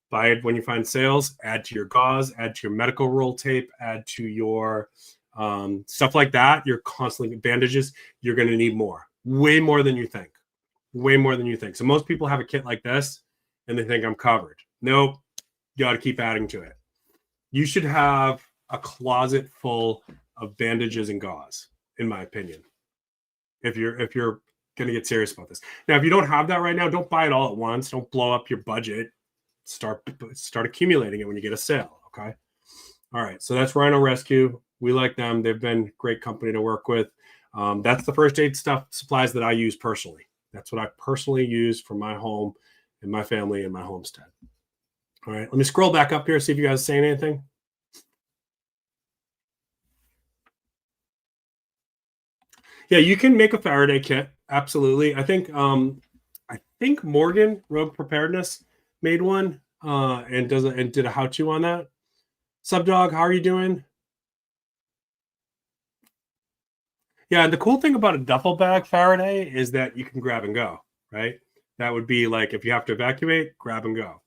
Buy it when you find sales, add to your gauze, add to your medical roll tape, add to your stuff like that. You're constantly bandages. You're going to need more, way more than you think, way more than you think. So most people have a kit like this and they think I'm covered. Nope. You got to keep adding to it. You should have a closet full of bandages and gauze, in my opinion. If you're going to get serious about this. Now, if you don't have that right now, don't buy it all at once. Don't blow up your budget. Start accumulating it when you get a sale. Okay. All right. So that's Rhino Rescue. We like them. They've been great company to work with. That's the first aid supplies that I use personally. That's what I personally use for my home and my family and my homestead. All right. Let me scroll back up here, see if you guys are saying anything. Yeah, you can make a Faraday kit. Absolutely. I think Morgan Rogue Preparedness made one and did a how-to on that. Subdog, how are you doing? Yeah, the cool thing about a duffel bag Faraday is that you can grab and go, right? That would be like if you have to evacuate, grab and go.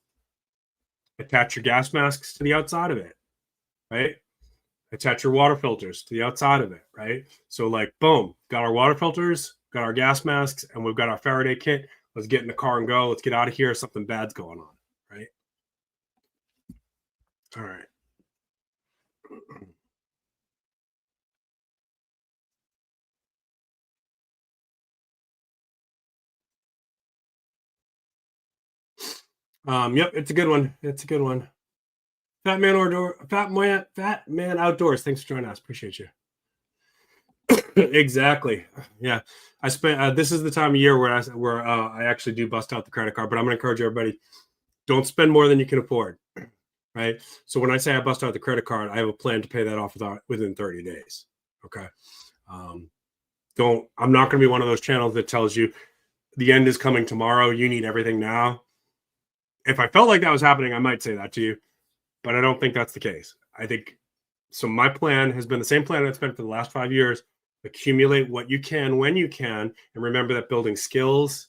Attach your gas masks to the outside of it, right? Attach your water filters to the outside of it, right? So like, boom, got our water filters, got our gas masks, and we've got our Faraday kit. Let's get in the car and go. Let's get out of here. Something bad's going on, right? All right. Yep, it's a good one. It's a good one. Fat man outdoors. Thanks for joining us. Appreciate you. Exactly. Yeah, I spent. This is the time of year where I actually do bust out the credit card. But I'm going to encourage everybody. Don't spend more than you can afford, right? So when I say I bust out the credit card, I have a plan to pay that off within 30 days. Okay. Um, I'm not going to be one of those channels that tells you the end is coming tomorrow. You need everything now. If I felt like that was happening, I might say that to you, but I don't think that's the case. I think so. My plan has been the same plan I've spent for the last 5 years. Accumulate what you can when you can, and remember that building skills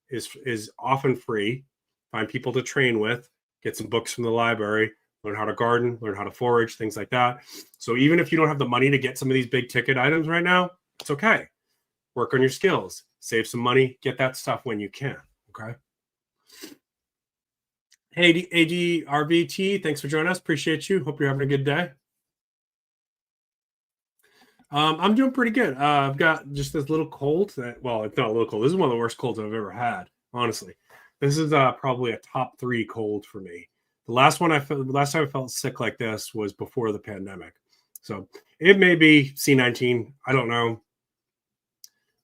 is often free. Find people to train with, get some books from the library, learn how to garden, learn how to forage, things like that. So even if you don't have the money to get some of these big ticket items right now, it's okay. Work on your skills, save some money, get that stuff when you can. Okay. Hey, ADRVT, thanks for joining us. Appreciate you. Hope you're having a good day. I'm doing pretty good. I've got just this little cold that, well, it's not a little cold. This is one of the worst colds I've ever had, honestly. This is probably a top 3 cold for me. The last time I felt sick like this was before the pandemic. So it may be C19. I don't know.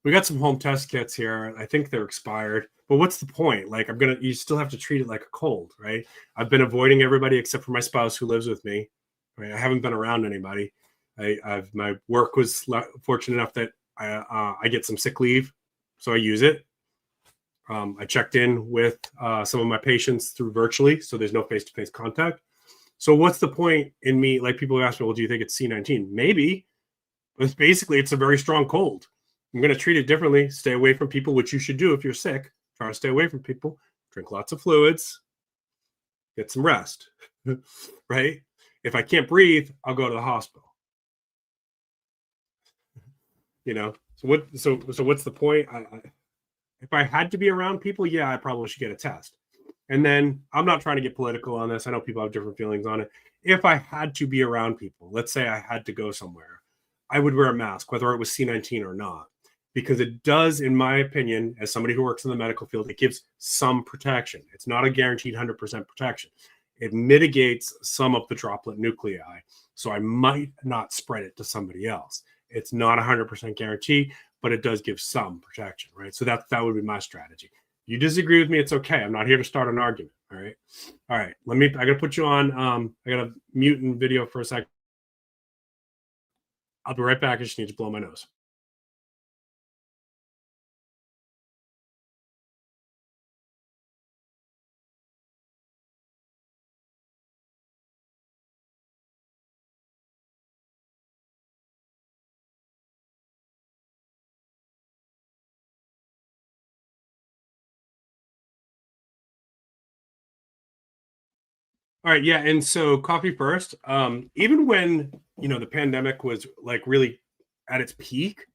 We got some home test kits here. I think they're expired, but what's the point? Like, you still have to treat it like a cold, right? I've been avoiding everybody except for my spouse who lives with me. Right? I haven't been around anybody. My work was fortunate enough that I get some sick leave, so I use it. I checked in with some of my patients through virtually, so there's no face-to-face contact. So what's the point in me? Like, people ask me, well, do you think it's C19? Maybe, but basically it's a very strong cold. I'm going to treat it differently. Stay away from people, which you should do if you're sick. Try to stay away from people. Drink lots of fluids. Get some rest, right? If I can't breathe, I'll go to the hospital. So what's the point? If I had to be around people, yeah, I probably should get a test. And then I'm not trying to get political on this. I know people have different feelings on it. If I had to be around people, let's say I had to go somewhere, I would wear a mask, whether it was C19 or not, because it does, in my opinion, as somebody who works in the medical field, it gives some protection. It's not a guaranteed 100% protection. It mitigates some of the droplet nuclei, so I might not spread it to somebody else. It's not 100% guarantee, but it does give some protection, right? So that would be my strategy. You disagree with me, it's okay. I'm not here to start an argument, all right? All right, I gotta put you on, I gotta mute in video for a second. I'll be right back. I just need to blow my nose. All right, yeah, and so coffee first. Even when the pandemic was like really at its peak,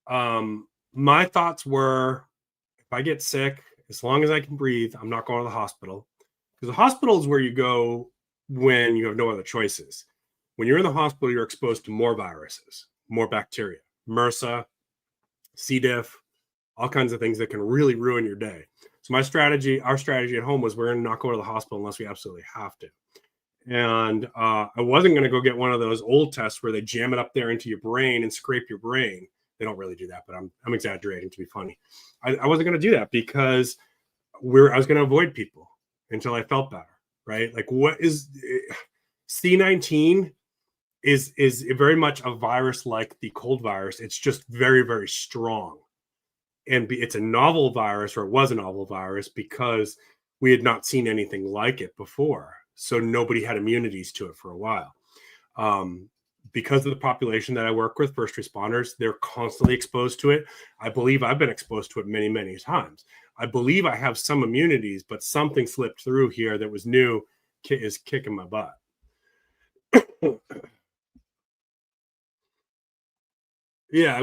my thoughts were, if I get sick, as long as I can breathe, I'm not going to the hospital, because the hospital is where you go when you have no other choices. When you're in the hospital, you're exposed to more viruses, more bacteria, MRSA, C. diff, all kinds of things that can really ruin your day. So our strategy at home was, we're going to not go to the hospital unless we absolutely have to. And I wasn't going to go get one of those old tests where they jam it up there into your brain and scrape your brain. They don't really do that, but I'm exaggerating to be funny. I wasn't going to do that because I was going to avoid people until I felt better, right? Like, what is C19 is very much a virus like the cold virus. It's just very, very strong. And it's a novel virus, or it was a novel virus, because we had not seen anything like it before. So nobody had immunities to it for a while. Because of the population that I work with, first responders, they're constantly exposed to it. I believe I've been exposed to it many, many times. I believe I have some immunities, but something slipped through here that was new, is kicking my butt. Yeah,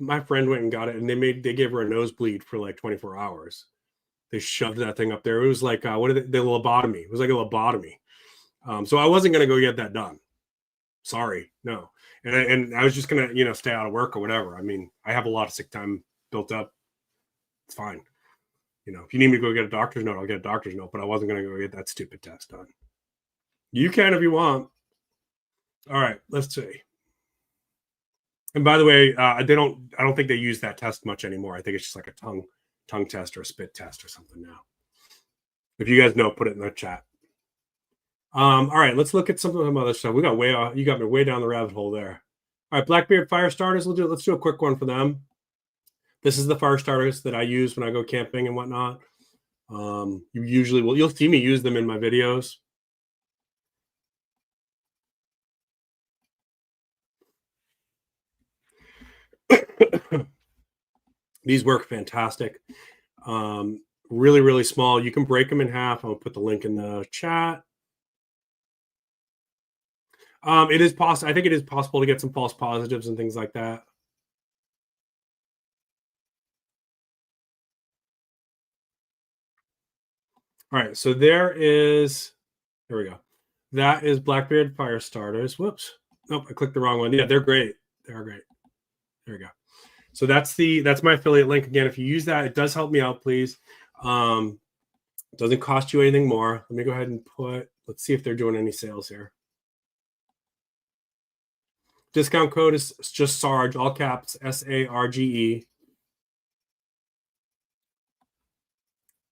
my friend went and got it, and they gave her a nosebleed for like 24 hours. They shoved that thing up there. It was like, what are the lobotomy? It was like a lobotomy. So I wasn't going to go get that done. Sorry, no. And I was just going to, stay out of work or whatever. I have a lot of sick time built up. It's fine. If you need me to go get a doctor's note, I'll get a doctor's note, but I wasn't going to go get that stupid test done. You can if you want. All right, let's see. And by the way, I don't think they use that test much anymore. I think it's just like a tongue test or a spit test or something now. If you guys know, put it in the chat. All right, let's look at some other stuff. We got way off. You got me way down the rabbit hole there. All right, Blackbeard fire starters. Let's do a quick one for them. This is the fire starters that I use when I go camping and whatnot. You'll see me use them in my videos. These work fantastic. Really, really small. You can break them in half. I'll put the link in the chat. It is possible. I think it is possible to get some false positives and things like that. All right, so there we go. That is Blackbeard fire starters. Whoops. Nope, I clicked the wrong one. Yeah, they're great. They're great. There we go. So that's my affiliate link. Again, if you use that, it does help me out, please. It doesn't cost you anything more. Let me go ahead and let's see if they're doing any sales here. Discount code is just SARGE, all caps, SARGE.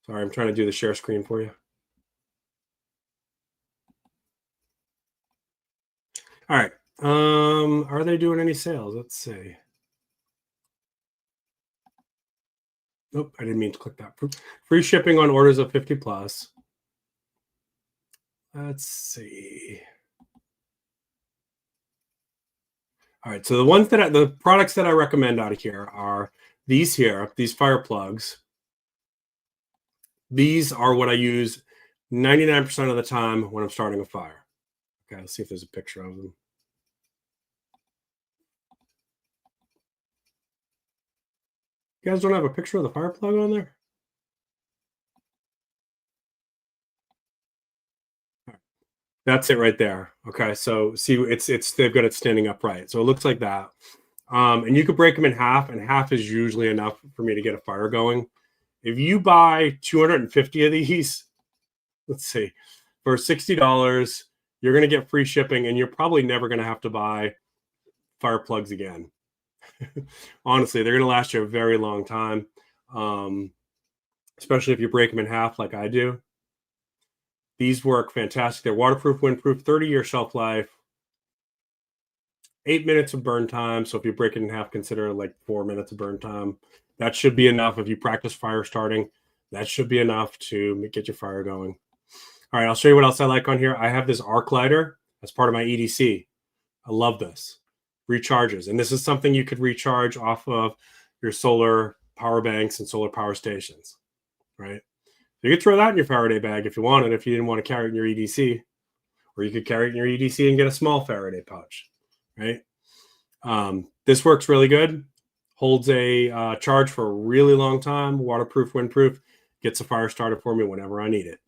Sorry, I'm trying to do the share screen for you. All right. Are they doing any sales? Let's see. Nope, I didn't mean to click that. Free shipping on orders of 50 plus. Let's see. All right, so the products that I recommend out of here are these fire plugs. These are what I use 99% of the time when I'm starting a fire. Okay, let's see if there's a picture of them. You guys don't have a picture of the fire plug on there? That's it right there. Okay, so see, they've got it standing upright, so it looks like that. And you could break them in half, and half is usually enough for me to get a fire going. If you buy 250 of these, let's see, for $60, you're going to get free shipping, and you're probably never going to have to buy fire plugs again. Honestly, they're going to last you a very long time, especially if you break them in half like I do. These work fantastic. They're waterproof, windproof, 30-year shelf life, 8 minutes of burn time. So if you break it in half, consider like 4 minutes of burn time. That should be enough. If you practice fire starting, that should be enough to get your fire going. All right, I'll show you what else I like on here. I have this arc lighter as part of my EDC. I love this. Recharges. And this is something you could recharge off of your solar power banks and solar power stations, right? You could throw that in your Faraday bag if you wanted, if you didn't want to carry it in your EDC. Or you could carry it in your EDC and get a small Faraday pouch, right? This works really good. Holds a charge for a really long time. Waterproof, windproof. Gets a fire started for me whenever I need it.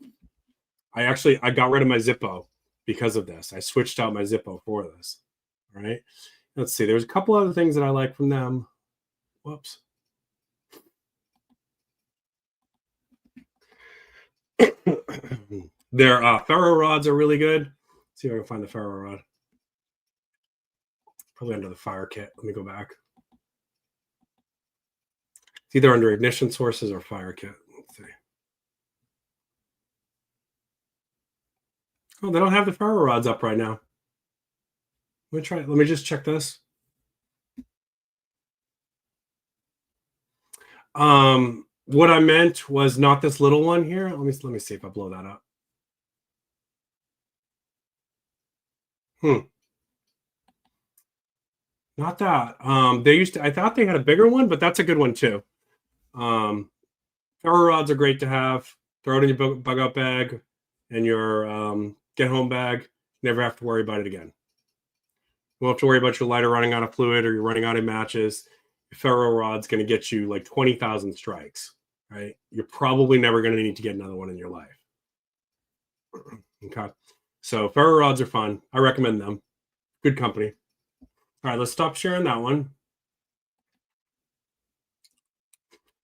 I got rid of my Zippo because of this. I switched out my Zippo for this. All right. Let's see. There's a couple other things that I like from them. Whoops. Their ferro rods are really good. Let's see if I can find the ferro rod. Probably under the fire kit. Let me go back. It's either under ignition sources or fire kit. Let's see. Oh, they don't have the ferro rods up right now. Let me try. Let me just check this. What I meant was not this little one here. Let me see if I blow that up. Not that. I thought they had a bigger one, but that's a good one too. Ferro rods are great to have. Throw it in your bug out bag and your get home bag. Never have to worry about it again. You won't have to worry about your lighter running out of fluid or you're running out of matches. Your ferro rod's going to get you like 20,000 strikes, right? You're probably never going to need to get another one in your life. Okay. So ferro rods are fun. I recommend them. Good company. All right, let's stop sharing that one.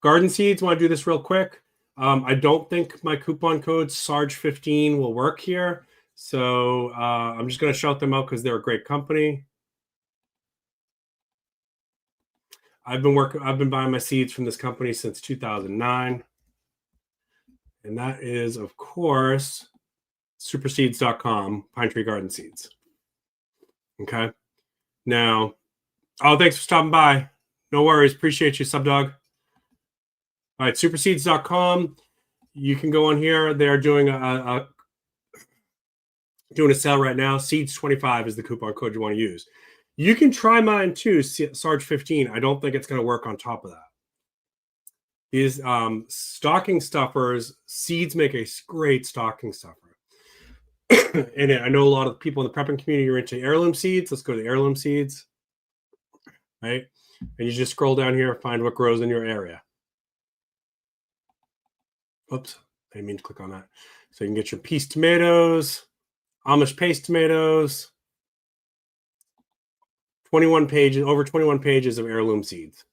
Garden seeds, want to do this real quick. I don't think my coupon code SARGE15 will work here. So I'm just going to shout them out because they're a great company. I've been buying my seeds from this company since 2009. And that is, of course, superseeds.com, Pinetree Garden Seeds. Okay. Now, oh, thanks for stopping by. No worries. Appreciate you, Subdog. All right, superseeds.com. You can go on here. They're doing a sale right now. Seeds 25 is the coupon code you want to use. You can try mine too, Sarge 15. I don't think it's going to work on top of that. These stocking stuffers, seeds make a great stocking stuffer. And I know a lot of people in the prepping community are into heirloom seeds. Let's go to heirloom seeds. Right? And you just scroll down here, find what grows in your area. Oops, I didn't mean to click on that. So you can get your peace tomatoes, Amish paste tomatoes, 21 pages, over 21 pages of heirloom seeds.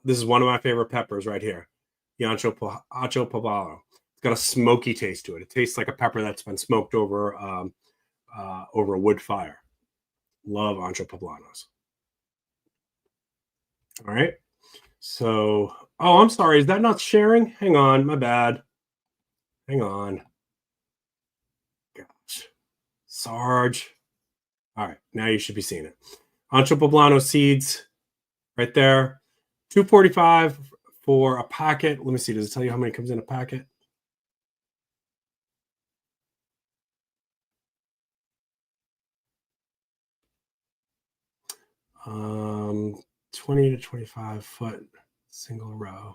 This is one of my favorite peppers right here, the Acho Poblano. It's got a smoky taste to it. It tastes like a pepper that's been smoked over a wood fire. Love Ancho Poblanos. All right. So, oh, I'm sorry. Is that not sharing? Hang on. My bad. Hang on. Gosh. Sarge. All right. Now you should be seeing it. Ancho Poblano seeds right there. $2.45 for a packet. Let me see. Does it tell you how many comes in a packet? Um, 20 to 25 foot single row.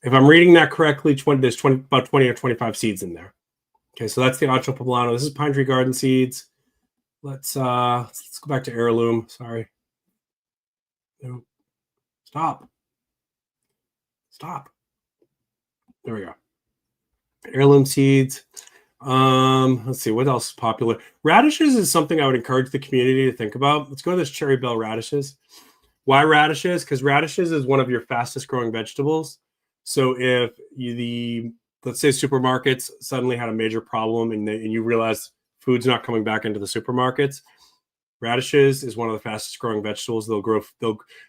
If I'm reading that correctly, there's about 20 or 25 seeds in there. Okay, so that's the Ancho Poblano. This is Pinetree Garden Seeds. Let's go back to heirloom. Sorry. No. Stop. There we go. Heirloom seeds. Let's see what else is popular. Radishes is something I would encourage the community to think about. Let's go to this cherry bell radishes. Why radishes? Because radishes is one of your fastest growing vegetables. So if let's say supermarkets suddenly had a major problem and you realize food's not coming back into the supermarkets, radishes is one of the fastest growing vegetables.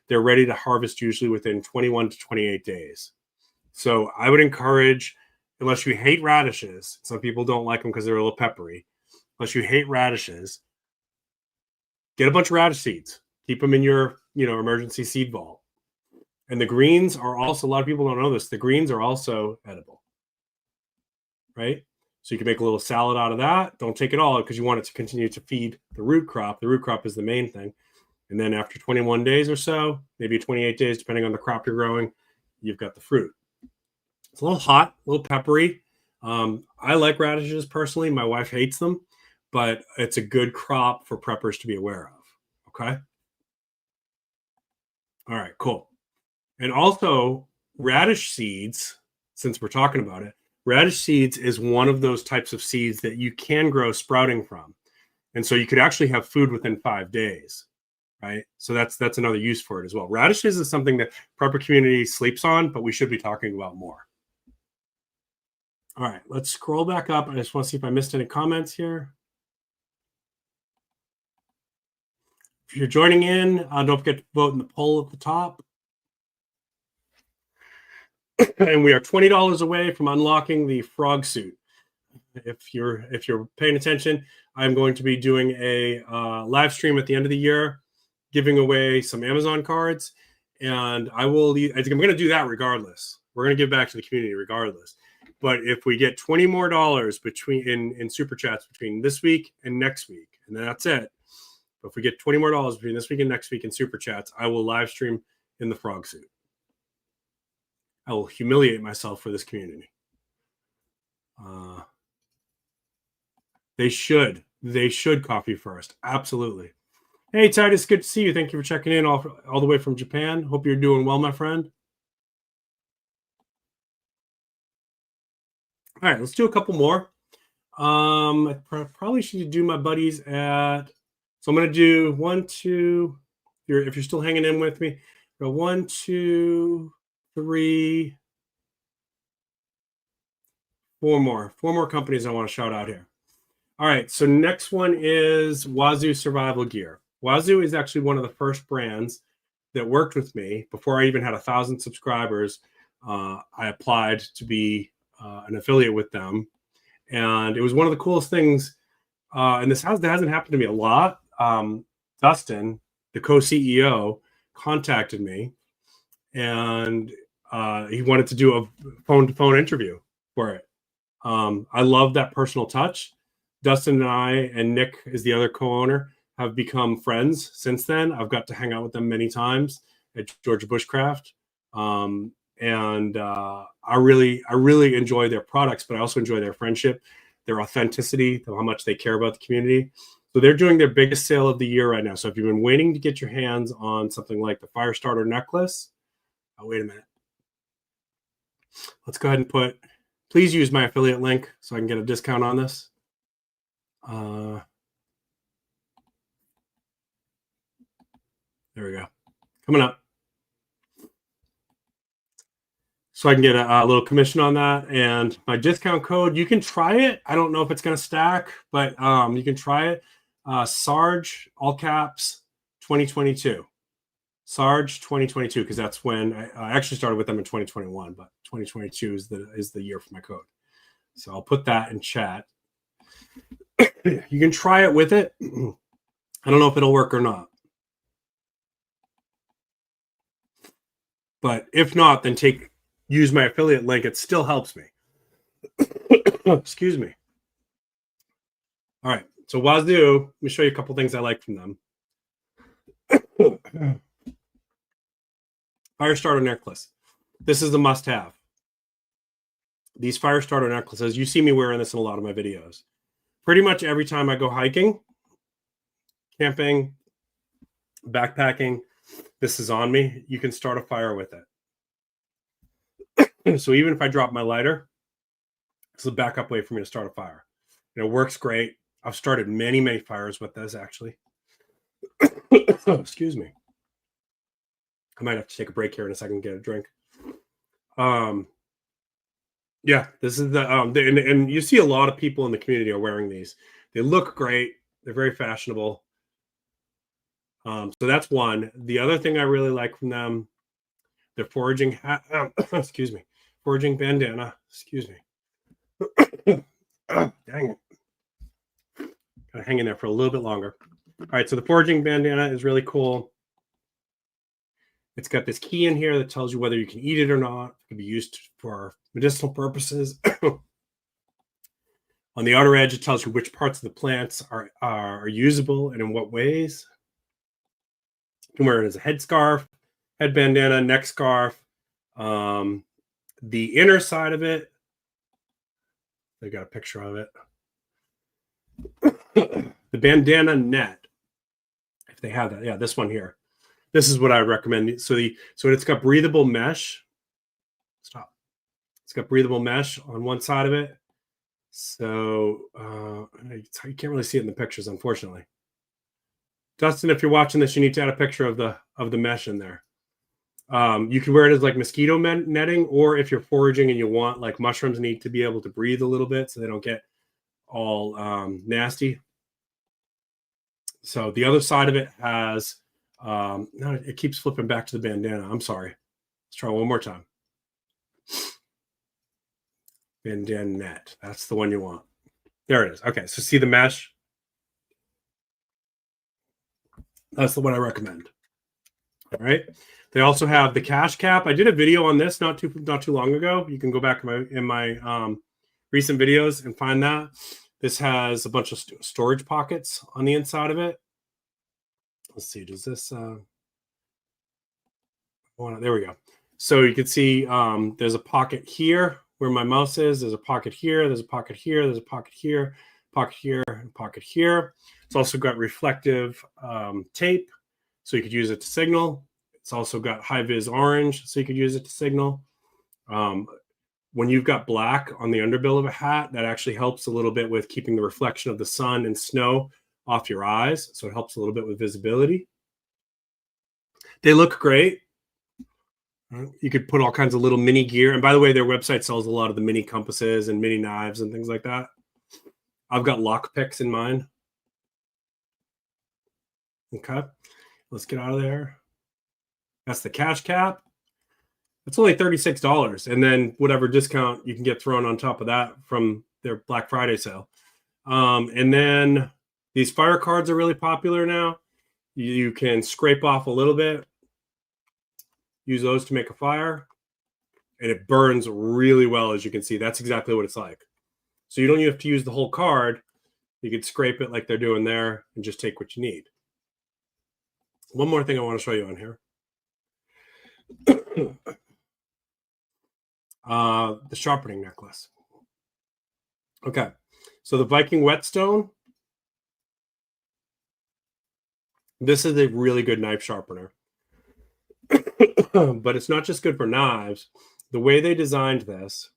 They're ready to harvest usually within 21 to 28 days. So I would encourage, unless you hate radishes, some people don't like them because they're a little peppery. Unless you hate radishes, get a bunch of radish seeds. Keep them in your, emergency seed vault. And the greens are also, a lot of people don't know this, the greens are also edible, right? So you can make a little salad out of that. Don't take it all out because you want it to continue to feed the root crop. The root crop is the main thing. And then after 21 days or so, maybe 28 days, depending on the crop you're growing, you've got the fruit. It's a little hot, a little peppery. I like radishes personally. My wife hates them, but it's a good crop for preppers to be aware of. Okay. All right, cool. And also radish seeds, since we're talking about it, radish seeds is one of those types of seeds that you can grow sprouting from. And so you could actually have food within 5 days, right? So that's another use for it as well. Radishes is something that prepper community sleeps on, but we should be talking about more. All right, let's scroll back up. I just want to see if I missed any comments here. If you're joining in, don't forget to vote in the poll at the top. And we are $20 away from unlocking the frog suit. If you're paying attention, I'm going to be doing a live stream at the end of the year, giving away some Amazon cards, and I'm going to do that regardless. We're going to give back to the community regardless. But if we get $20 more in super chats between this week and next week, and that's it. But if we get $20 more between this week and next week in super chats, I will live stream in the frog suit. I will humiliate myself for this community. They should coffee first. Absolutely. Hey, Titus, good to see you. Thank you for checking in all the way from Japan. Hope you're doing well, my friend. All right, let's do a couple more. I probably should do my buddies at. So I'm going to do 1, 2. If you're still hanging in with me, go 1, 2, 3, 4 more. 4 more companies I want to shout out here. All right, so next one is Wazoo Survival Gear. Wazoo is actually one of the first brands that worked with me before I even had 1,000 subscribers. I applied to be an affiliate with them. And it was one of the coolest things. And that hasn't happened to me a lot. Dustin, the co-CEO, contacted me, and he wanted to do a phone-to-phone interview for it. I love that personal touch. Dustin and I, and Nick is the other co-owner, have become friends since then. I've got to hang out with them many times at Georgia Bushcraft. And I really enjoy their products, but I also enjoy their friendship, their authenticity, how much they care about the community. So they're doing their biggest sale of the year right now. So if you've been waiting to get your hands on something like the fire starter necklace, wait a minute. Let's go ahead and please use my affiliate link so I can get a discount on this. There we go. Coming up. So I can get a little commission on that. And my discount code, you can try it. I don't know if it's going to stack, but you can try it. Sarge, all caps, 2022. Sarge 2022, because that's when I actually started with them in 2021, but 2022 is the year for my code. So I'll put that in chat. You can try it with it. I don't know if it'll work or not. But if not, then use my affiliate link. It still helps me. Excuse me. All right. So Wazoo, let me show you a couple things I like from them. Fire starter necklace. This is a must-have. These fire starter necklaces, you see me wearing this in a lot of my videos. Pretty much every time I go hiking, camping, backpacking, this is on me. You can start a fire with it. So even if I drop my lighter, it's a backup way for me to start a fire. And it works great. I've started many, many fires with this, actually. Excuse me. I might have to take a break here in a second and get a drink. Yeah, this is and you see a lot of people in the community are wearing these. They look great. They're very fashionable. So that's one. The other thing I really like from them, their foraging hat. Excuse me. Foraging bandana. Excuse me. Dang it. Gotta hang in there for a little bit longer. All right, so the foraging bandana is really cool. It's got this key in here that tells you whether you can eat it or not. It can be used for medicinal purposes. On the outer edge, it tells you which parts of the plants are usable and in what ways. You can wear it as a headscarf, head bandana, neck scarf. The inner side of it, they got a picture of it. The bandana net, if they have that. Yeah, this one here. This is what I recommend. So it's got breathable mesh. Stop. It's got breathable mesh on one side of it. So you can't really see it in the pictures, unfortunately. Dustin, if you're watching this, you need to add a picture of the mesh in there. You can wear it as like mosquito netting, or if you're foraging and you want, like, mushrooms need to be able to breathe a little bit so they don't get all nasty. So the other side of it has no, it keeps flipping back to the bandana. I'm sorry. Let's try one more time. Bandana net. That's the one you want. There it is. Okay, so see the mesh? That's the one I recommend. All right. They also have the cash cap. I did a video on this not too long ago. You can go back in my recent videos and find that. This has a bunch of storage pockets on the inside of it. Let's see. Does this? There we go. So you can see there's a pocket here where my mouse is. There's a pocket here. There's a pocket here. There's a pocket here. Pocket here and pocket here. It's also got reflective tape, so you could use it to signal. It's also got high vis orange, so you could use it to signal. When you've got black on the underbill of a hat, that actually helps a little bit with keeping the reflection of the sun and snow off your eyes. So it helps a little bit with visibility. They look great. You could put all kinds of little mini gear. And by the way, their website sells a lot of the mini compasses and mini knives and things like that. I've got lock picks in mine. Okay, let's get out of there. That's the cash cap. It's only $36, and then whatever discount you can get thrown on top of that from their Black Friday sale. And then these fire cards are really popular now. You can scrape off a little bit, use those to make a fire, and it burns really well, as you can see. That's exactly what it's like. So you don't have to use the whole card. You could scrape it like they're doing there and just take what you need. One more thing I want to show you on here. The sharpening necklace. Okay, so the Viking Whetstone. This is a really good knife sharpener. But it's not just good for knives. The way they designed this,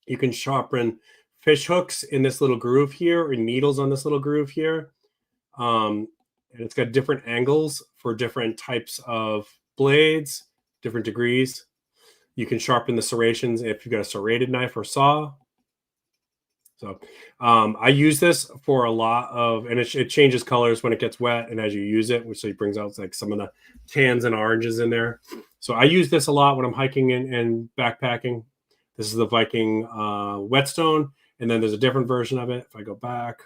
you can sharpen fish hooks in this little groove here, or needles on this little groove here. And it's got different angles for different types of blades, different degrees. You can sharpen the serrations if you've got a serrated knife or saw. So I use this for a lot of, and it changes colors when it gets wet and as you use it, which so it brings out like some of the tans and oranges in there. So I use this a lot when I'm hiking and backpacking. This is the Viking Whetstone, and then there's a different version of it. If I go back,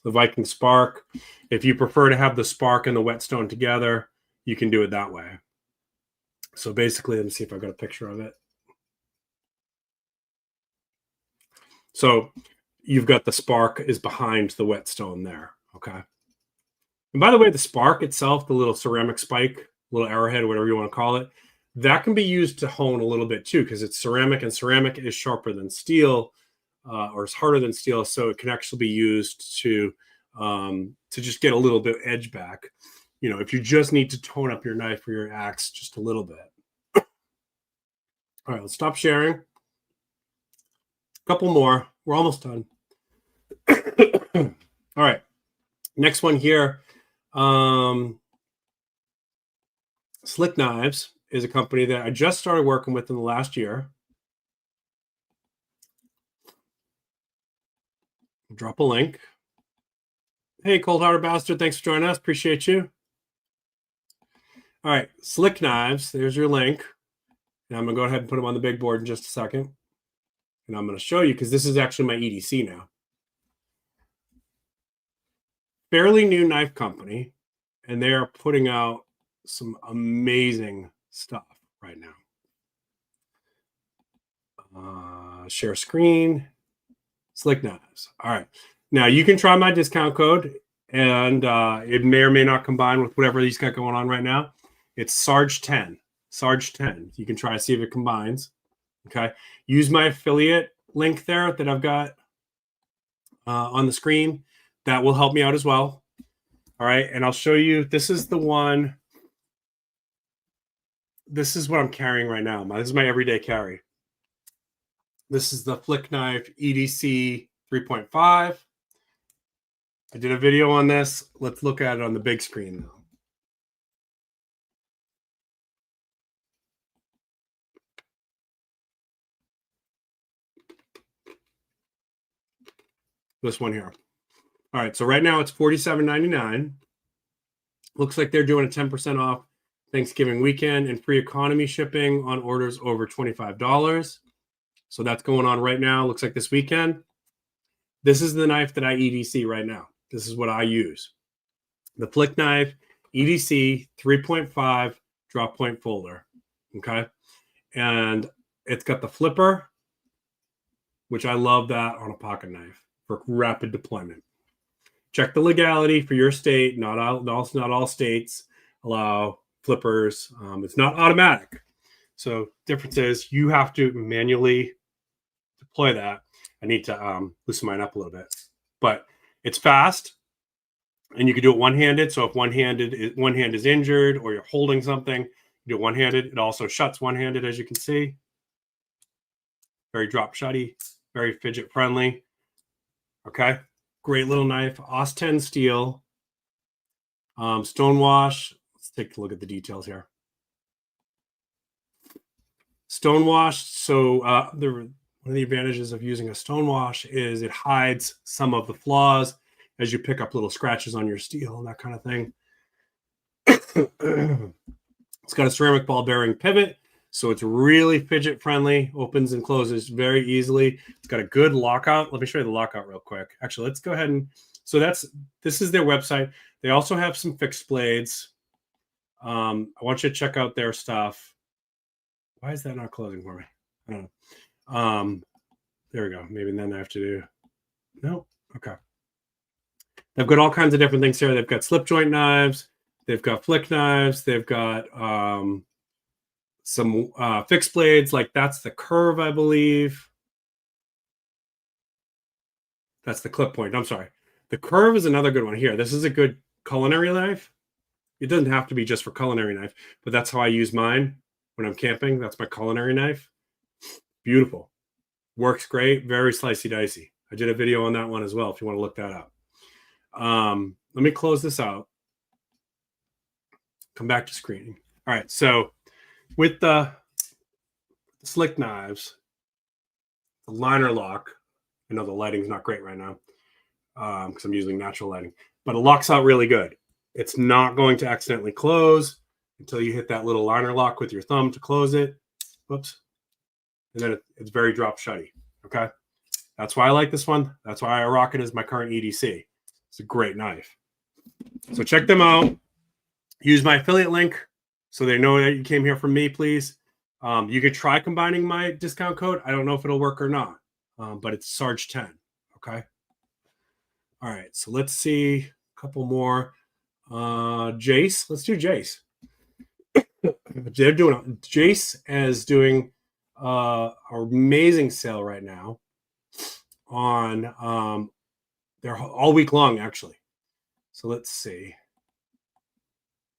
the Viking Spark. If you prefer to have the Spark and the Whetstone together, you can do it that way. So basically, let me see if I've got a picture of it. So you've got the Spark is behind the Whetstone there, okay? And by the way, the Spark itself, the little ceramic spike, little arrowhead, whatever you want to call it, that can be used to hone a little bit too, because it's ceramic, and ceramic is sharper than steel, or it's harder than steel, so it can actually be used to just get a little bit edge back. You know, if you just need to tone up your knife or your axe just a little bit. All right, let's stop sharing. A couple more. We're almost done. All right. Next one here. Slick Knives is a company that I just started working with in the last year. Drop a link. Hey, Cold-Hearted Bastard, thanks for joining us. Appreciate you. All right, Slick Knives. There's your link. And I'm going to go ahead and put them on the big board in just a second. And I'm going to show you, because this is actually my EDC now. Fairly new knife company, and they are putting out some amazing stuff right now. Share screen. Slick Knives. All right. Now, you can try my discount code, and it may or may not combine with whatever these got going on right now. It's Sarge10. Sarge10. You can try to see if it combines. Okay. Use my affiliate link there that I've got on the screen. That will help me out as well. All right. And I'll show you. This is the one. This is what I'm carrying right now. This is my everyday carry. This is the Flick Knife EDC 3.5. I did a video on this. Let's look at it on the big screen now. This one here. All right, so right now it's $47.99. Looks like they're doing a 10% off Thanksgiving weekend and free economy shipping on orders over $25. So that's going on right now. Looks like this weekend. This is the knife that I EDC right now. This is what I use. The Flick Knife EDC 3.5 drop point folder. Okay. And it's got the flipper, which I love that on a pocket knife for rapid deployment. Check the legality for your state. Not all states allow flippers. It's not automatic. So difference is you have to manually deploy that. I need to loosen mine up a little bit, but it's fast, and you can do it one-handed. So if one hand is injured or you're holding something, you do it one-handed. It also shuts one-handed, as you can see. Very drop shutty, very fidget friendly. Okay, great little knife. OS10 steel, stonewash. Let's take a look at the details here. Stonewash. So one of the advantages of using a stonewash is it hides some of the flaws as you pick up little scratches on your steel and that kind of thing. It's got a ceramic ball bearing pivot, so it's really fidget friendly, opens and closes very easily. It's got a good lockout. Let me show you the lockout real quick. Actually, let's go ahead and, so this is their website. They also have some fixed blades. I want you to check out their stuff. Why is that not closing for me? I don't know. There we go. Maybe then I have to do, no, okay. They've got all kinds of different things here. They've got slip joint knives. They've got flick knives. They've got some fixed blades. Like that's the curve, I believe. That's the clip point. I'm sorry. The curve is another good one here. This is a good culinary knife. It doesn't have to be just for culinary knife, but that's how I use mine when I'm camping. That's my culinary knife. Beautiful. Works great. Very slicey dicey. I did a video on that one as well if you want to look that up. Let me close this out. Come back to screening. All right. So with the slick knives, the liner lock, I know the lighting's not great right now because I'm using natural lighting, but it locks out really good. It's not going to accidentally close until you hit that little liner lock with your thumb to close it. Whoops. And then it's very drop shutty. Okay. That's why I like this one. That's why I rock it as my current EDC. It's a great knife. So check them out. Use my affiliate link so they know that you came here from me, please. You could try combining my discount code. I don't know if it'll work or not, but it's Sarge10. Okay. All right. So let's see a couple more. Jace. Let's do Jace. Jace is doing an amazing sale right now on they're all week long actually. So let's see.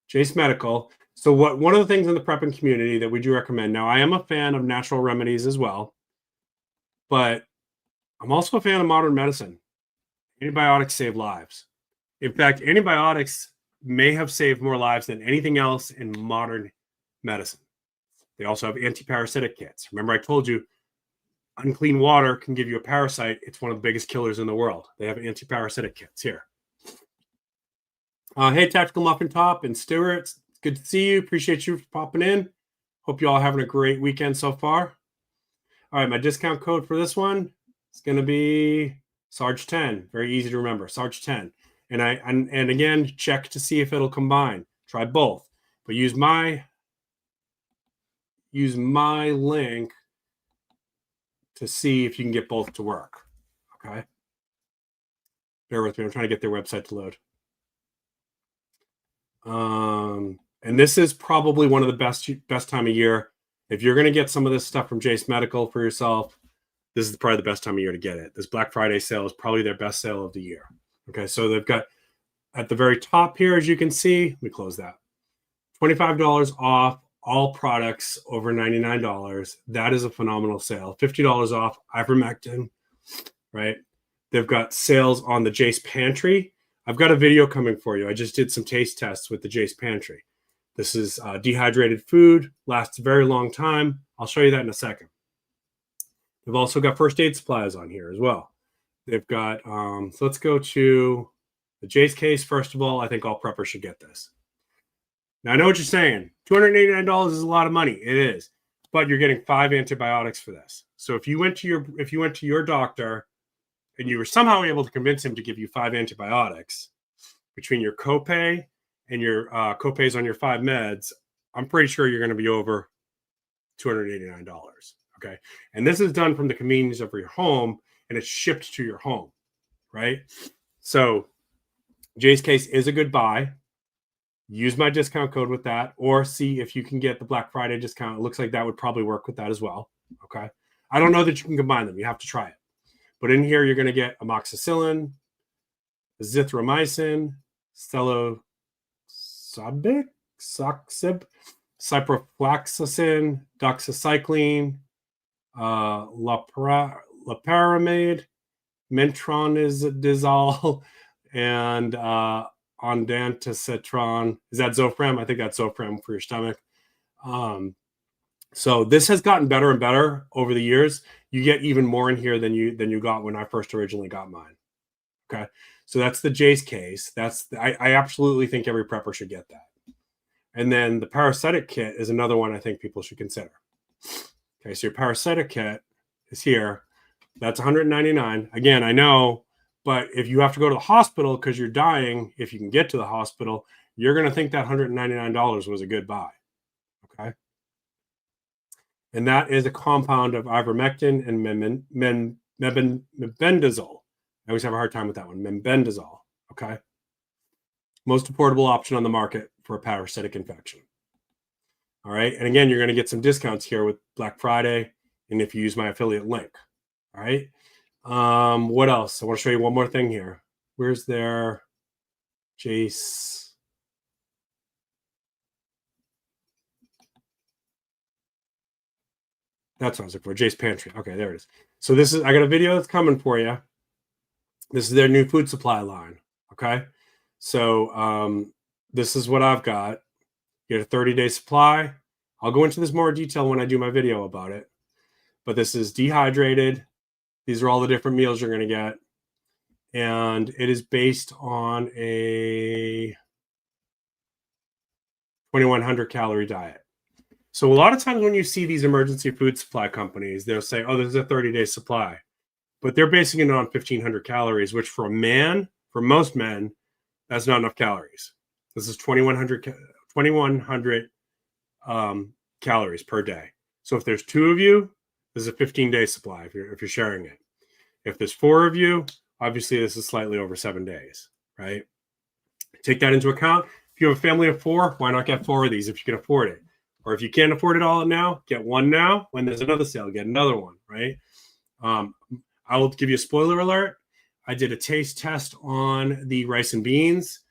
Jace Medical. So one of the things in the prepping community that we do recommend, now I am a fan of natural remedies as well, but I'm also a fan of modern medicine. Antibiotics save lives. In fact, antibiotics may have saved more lives than anything else in modern medicine. They also have anti-parasitic kits. Remember I told you unclean water can give you a parasite. It's one of the biggest killers in the world. They have anti-parasitic kits here. Hey, Tactical Muffin Top and Stuart. It's good to see you. Appreciate you for popping in. Hope you all having a great weekend so far. All right, my discount code for this one is going to be Sarge10. Very easy to remember, Sarge10. And again, check to see if it'll combine. Try both, but use my link to see if you can get both to work. Okay. Bear with me. I'm trying to get their website to load. And this is probably one of the best time of year. If you're going to get some of this stuff from Jace Medical for yourself, this is probably the best time of year to get it. This Black Friday sale is probably their best sale of the year. Okay, so they've got at the very top here, as you can see, let me close that. $25 off all products over $99. That is a phenomenal sale. $50 off ivermectin, right? They've got sales on the Jace Pantry. I've got a video coming for you. I just did some taste tests with the Jace Pantry. This is dehydrated food, lasts a very long time. I'll show you that in a second. They've also got first aid supplies on here as well. They've got, so let's go to the Jace case. First of all, I think all preppers should get this. Now, I know what you're saying. $289 is a lot of money. It is. But you're getting 5 antibiotics for this. So if you went to your doctor and you were somehow able to convince him to give you 5 antibiotics between your copay and your copays on your 5 meds, I'm pretty sure you're going to be over $289. Okay. And this is done from the convenience of your home and it's shipped to your home. Right. So Jace case is a good buy. Use my discount code with that, or see if you can get the Black Friday discount. It looks like that would probably work with that as well. Okay. I don't know that you can combine them. You have to try it. But in here, you're going to get amoxicillin, azithromycin, psilocybin, ciprofloxacin, doxycycline, loperamide, metronidazole, and ondansetron. Is that Zofran? I think that's Zofran for your stomach. So this has gotten better and better over the years. You get even more in here than you got when I first originally got mine. Okay, so that's the Jace case. I absolutely think every prepper should get that. And then the parasitic kit is another one I think people should consider. Okay, so your parasitic kit is here. That's $199. Again, I know, but if you have to go to the hospital because you're dying, if you can get to the hospital, you're going to think that $199 was a good buy. Okay. And that is a compound of ivermectin and mebendazole. I always have a hard time with that one. Mebendazole. Okay. Most affordable option on the market for a parasitic infection. All right. And again, you're going to get some discounts here with Black Friday. And if you use my affiliate link. All right. What else? I want to show you one more thing here. Where's their Jace? That's what I was looking for. Jace Pantry. Okay, there it is. So this is, I got a video that's coming for you. This is their new food supply line. Okay. So this is what I've got. You get a 30-day supply. I'll go into this more detail when I do my video about it. But this is dehydrated. These are all the different meals you're going to get. And it is based on a 2,100 calorie diet. So a lot of times when you see these emergency food supply companies, they'll say, oh, this is a 30-day supply. But they're basing it on 1,500 calories, which for a man, for most men, that's not enough calories. This is 2,100 calories per day. So if there's 2 of you, this is a 15-day supply if you're sharing it. If there's 4 of you, obviously this is slightly over 7 days, right? Take that into account. If you have a family of 4, why not get 4 of these if you can afford it? Or if you can't afford it all now, get one now. When there's another sale, get another one, right? I will give you a spoiler alert. I did a taste test on the rice and beans,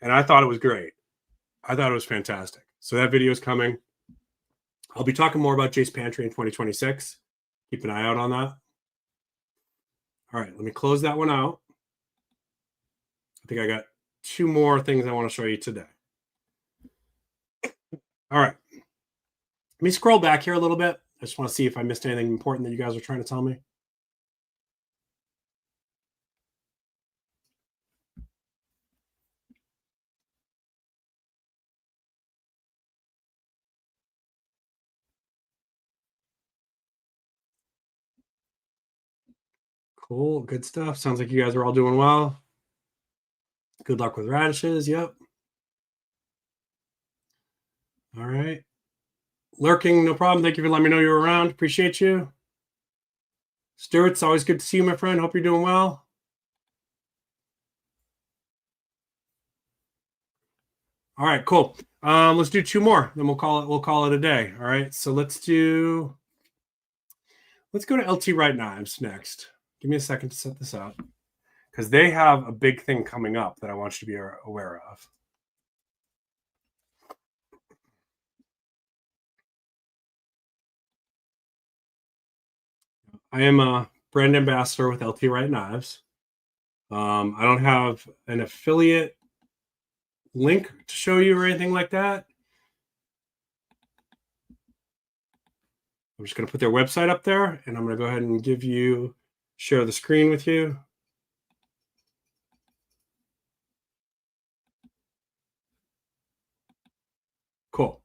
and I thought it was great. I thought it was fantastic. So that video is coming. I'll be talking more about Jace Pantry in 2026. Keep an eye out on that. All right, let me close that one out. I think I got 2 more things I want to show you today. All right. Let me scroll back here a little bit. I just want to see if I missed anything important that you guys are trying to tell me. Cool. Good stuff. Sounds like you guys are all doing well. Good luck with radishes. Yep. All right. Lurking, no problem. Thank you for letting me know you're around. Appreciate you. Stuart, it's always good to see you, my friend. Hope you're doing well. All right, cool. Let's do 2 more. Then we'll call it a day. All right. So let's go to LT Right Knives next. Give me a second to set this up because they have a big thing coming up that I want you to be aware of. I am a brand ambassador with LT Right Knives. I don't have an affiliate link to show you or anything like that. I'm just going to put their website up there, and I'm going to go ahead and share the screen with you. Cool.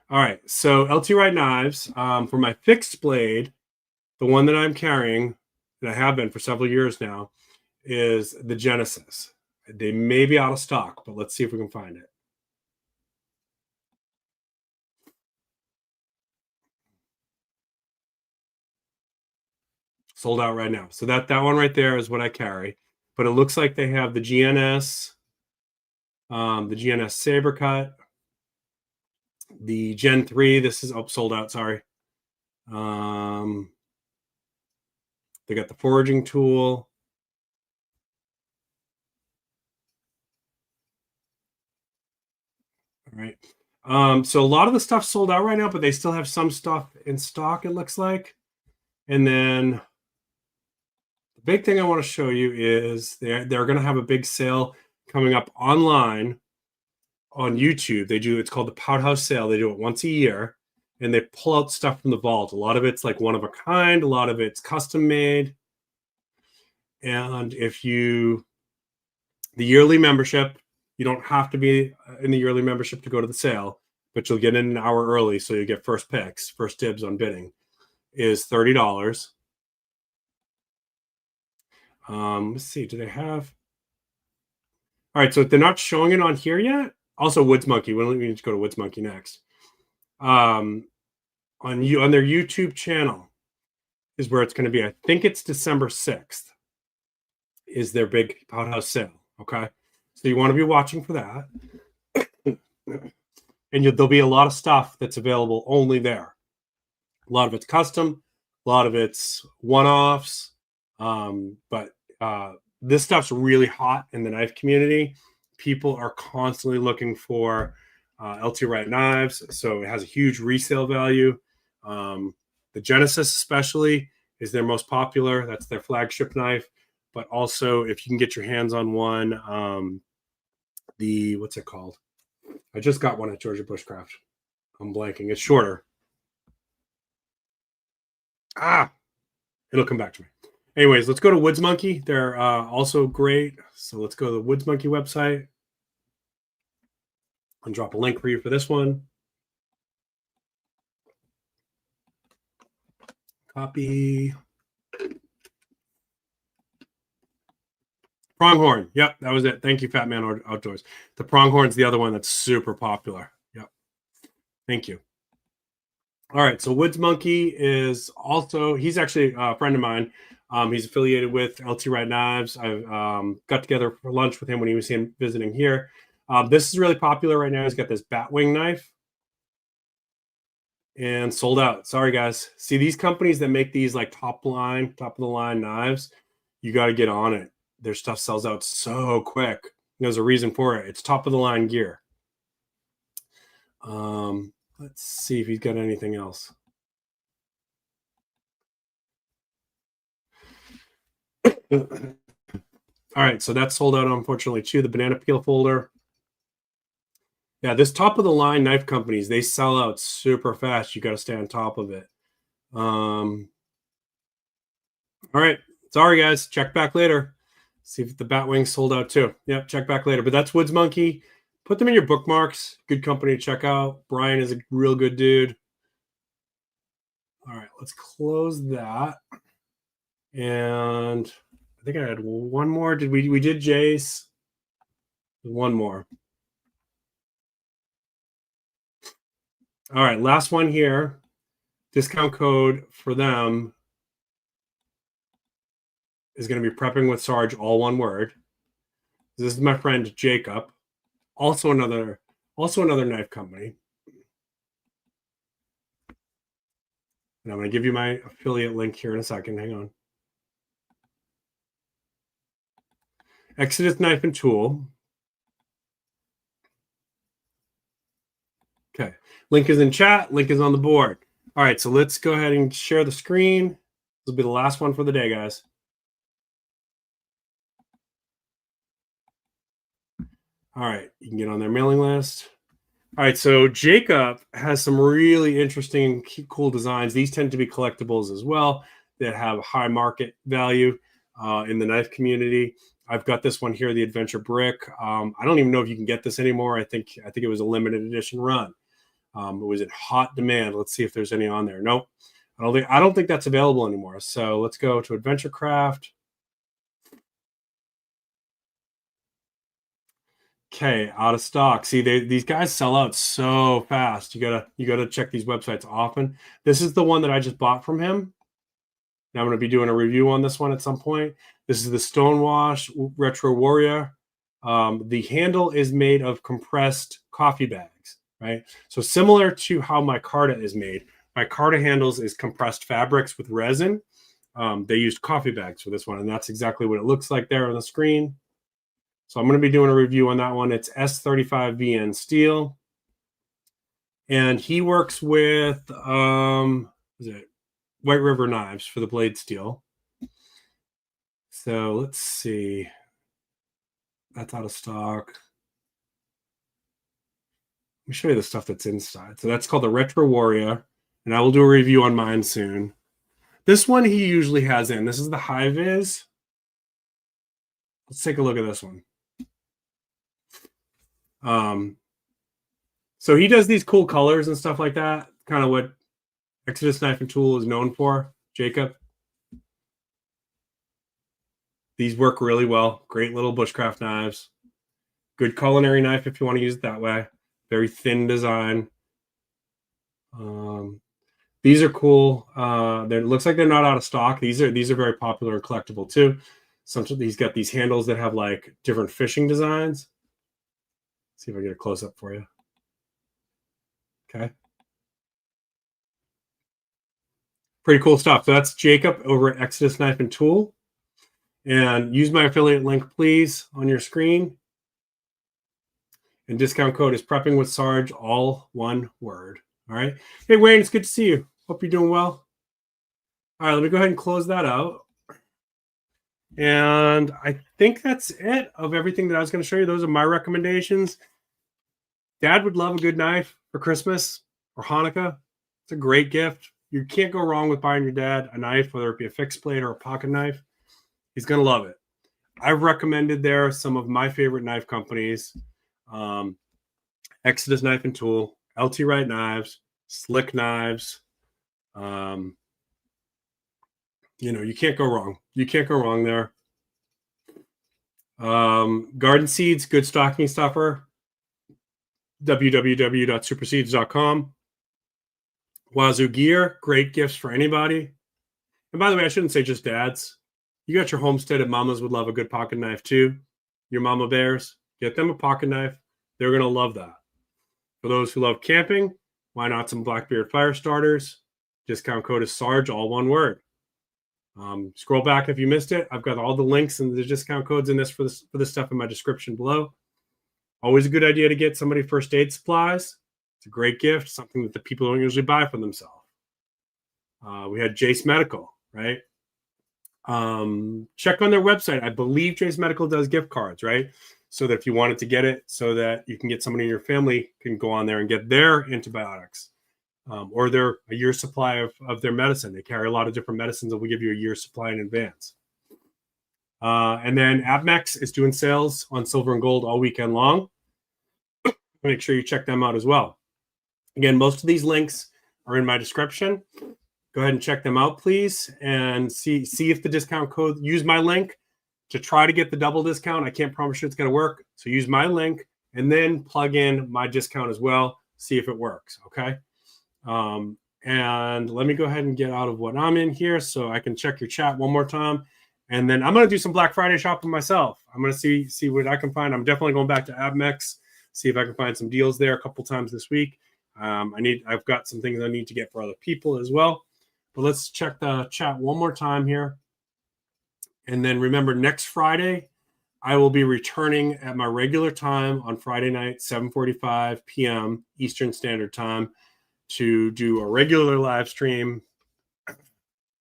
All right. So LT Right Knives, for my fixed blade, the one that I'm carrying, that I have been for several years now, is the Genesis. They may be out of stock, but let's see if we can find it. Sold out right now. So that one right there is what I carry. But it looks like they have the GNS Saber Cut, the Gen 3. This is sold out. Sorry. They got the foraging tool. All right. So a lot of the stuff sold out right now, but they still have some stuff in stock, it looks like. And then the big thing I want to show you is they're going to have a big sale coming up online on YouTube. It's called the Pouthouse Sale. They do it once a year, and they pull out stuff from the vault. A lot of it's like one of a kind. A lot of it's custom made. And the yearly membership You don't have to be in the yearly membership to go to the sale, but you'll get in an hour early, so you get first picks, first dibs on bidding, is $30. Let's see, do they have... All right, so if they're not showing it on here yet, also Woods Monkey. We need to go to Woods Monkey next. On their YouTube channel is where it's going to be. I think it's December 6th is their big pothouse sale. Okay, so you want to be watching for that. And there'll be a lot of stuff that's available only there. A lot of it's custom, a lot of it's one-offs. But this stuff's really hot in the knife community. People are constantly looking for LT Wright knives, so it has a huge resale value. The Genesis especially is their most popular. That's their flagship knife. But also, if you can get your hands on one, what's it called? I just got one at Georgia Bushcraft. I'm blanking. It's shorter. It'll come back to me. Anyways, let's go to Woods Monkey. They're also great. So let's go to the Woods Monkey website. I'll drop a link for you for this one. Copy. Pronghorn. Yep, that was it. Thank you, Fat Man Outdoors. The Pronghorn's the other one that's super popular. Yep. Thank you. All right, so Woods Monkey is also, he's actually a friend of mine. He's affiliated with LT Wright Knives. I've got together for lunch with him when he was visiting here. This is really popular right now. He's got this Batwing knife. And sold out. Sorry, guys. See, these companies that make these like top of the line knives, you got to get on it. Their stuff sells out so quick. There's a reason for it. It's top of the line gear. Let's see if he's got anything else. All right, so that's sold out, unfortunately, too. The banana peel folder. Yeah, this top of the line knife companies, they sell out super fast. You got to stay on top of it. All right, sorry, guys. Check back later. See if the Batwing sold out too. Yep, check back later. But that's Woods Monkey. Put them in your bookmarks. Good company to check out. Brian is a real good dude. All right, let's close that. And I think I had one more. We did Jace. One more. All right, last one here. Discount code for them is going to be Prepping with Sarge, all one word. This is my friend Jacob, also another knife company. And I'm going to give you my affiliate link here in a second. Hang on. Exodus Knife and Tool. Okay. Link is in chat. Link is on the board. All right, so let's go ahead and share the screen. This will be the last one for the day, guys. All right, you can get on their mailing list. All right, so Jacob has some really interesting, cool designs. These tend to be collectibles as well that have high market value in the knife community. I've got this one here, the Adventure Brick. I don't even know if you can get this anymore. I think it was a limited edition run. It was in hot demand. Let's see if there's any on there. Nope, I don't think that's available anymore. So let's go to Adventure Craft. Okay, out of stock. See, these guys sell out so fast. You gotta check these websites often. This is the one that I just bought from him. Now I'm going to be doing a review on this one at some point. This is the Stonewash Retro Warrior. The handle is made of compressed coffee bags, right? So similar to how my Carta is made. My Carta handles is compressed fabrics with resin. They used coffee bags for this one, and that's exactly what it looks like there on the screen. So I'm going to be doing a review on that one. It's S35VN steel. And he works with, is it White River knives for the blade steel. So let's see. That's out of stock. Let me show you the stuff that's inside. So that's called the Retro Warrior. And I will do a review on mine soon. This one he usually has in. This is the High Vis. Let's take a look at this one. So he does these cool colors and stuff like that. Kind of what Exodus Knife and Tool is known for, Jacob. These work really well. Great little bushcraft knives. Good culinary knife if you want to use it that way. Very thin design. These are cool. It looks like they're not out of stock. These are very popular and collectible too. He's got these handles that have like different fishing designs. Let's see if I get a close up for you. Okay. Pretty cool stuff. So that's Jacob over at Exodus Knife and Tool. And use my affiliate link, please, on your screen. And discount code is Prepping with Sarge, all one word. All right. Hey, Wayne, it's good to see you. Hope you're doing well. All right, let me go ahead and close that out. And I think that's it of everything that I was going to show you. Those are my recommendations. Dad would love a good knife for Christmas or Hanukkah. It's a great gift. You can't go wrong with buying your dad a knife, whether it be a fixed blade or a pocket knife. He's going to love it. I've recommended there some of my favorite knife companies. Exodus Knife and Tool, LT Wright Knives, Slick Knives. You can't go wrong. You can't go wrong there. Garden Seeds, good stocking stuffer. www.superseeds.com. Wazoo Gear, great gifts for anybody. And by the way, I shouldn't say just dads. You got your homesteaded mamas would love a good pocket knife too. Your mama bears, get them a pocket knife. They're going to love that. For those who love camping, why not some Blackbeard fire starters? Discount code is Sarge, all one word. Scroll back if you missed it. I've got all the links and the discount codes in this for this stuff in my description below. Always a good idea to get somebody first aid supplies. It's a great gift, something that the people don't usually buy for themselves. We had Jace Medical, right? Check on their website. I believe Jace Medical does gift cards, right? So that if you wanted to get it, so that you can get somebody in your family can go on there and get their antibiotics. Or a year's supply of their medicine. They carry a lot of different medicines that will give you a year's supply in advance. And then Abmex is doing sales on silver and gold all weekend long. Make sure you check them out as well. Again, most of these links are in my description. Go ahead and check them out, please, and see if the discount code, use my link to try to get the double discount. I can't promise you it's going to work. So use my link and then plug in my discount as well. See if it works, okay? And let me go ahead and get out of what I'm in here so I can check your chat one more time. And then I'm going to do some Black Friday shopping myself. I'm going to see what I can find. I'm definitely going back to Abmex, see if I can find some deals there a couple times this week. I've got some things I need to get for other people as well. But let's check the chat one more time here. And then remember, next Friday, I will be returning at my regular time on Friday night, 7:45 p.m. Eastern Standard Time, to do a regular live stream.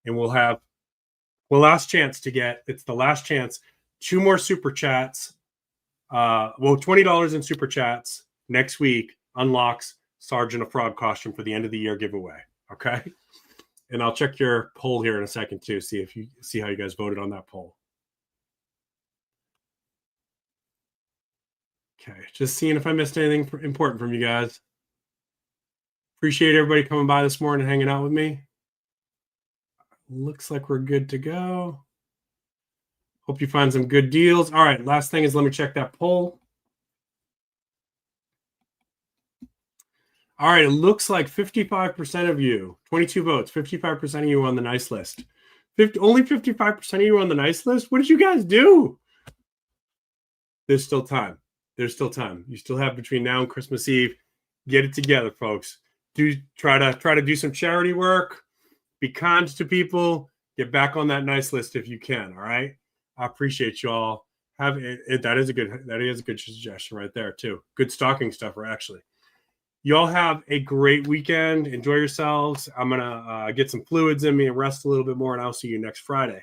And we'll have the last chance, 2 more super chats. $20 in super chats next week unlocks Sergeant of Frog costume for the end of the year giveaway. Okay. And I'll check your poll here in a second too. See how you guys voted on that poll. Okay. Just seeing if I missed anything important from you guys. Appreciate everybody coming by this morning and hanging out with me. Looks like we're good to go. Hope you find some good deals. All right, last thing is let me check that poll. All right, it looks like 55% of you, 22 votes, 55% of you on the nice list. Only 55% of you on the nice list? What did you guys do? There's still time. There's still time. You still have between now and Christmas Eve. Get it together, folks. Try to do some charity work. Be kind to people. Get back on that nice list if you can. All right. I appreciate you all. That is a good suggestion right there too. Good stocking stuffer, actually. You all have a great weekend. Enjoy yourselves. I'm gonna get some fluids in me and rest a little bit more, and I'll see you next Friday.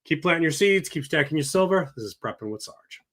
Keep planting your seeds. Keep stacking your silver. This is Prepping with Sarge.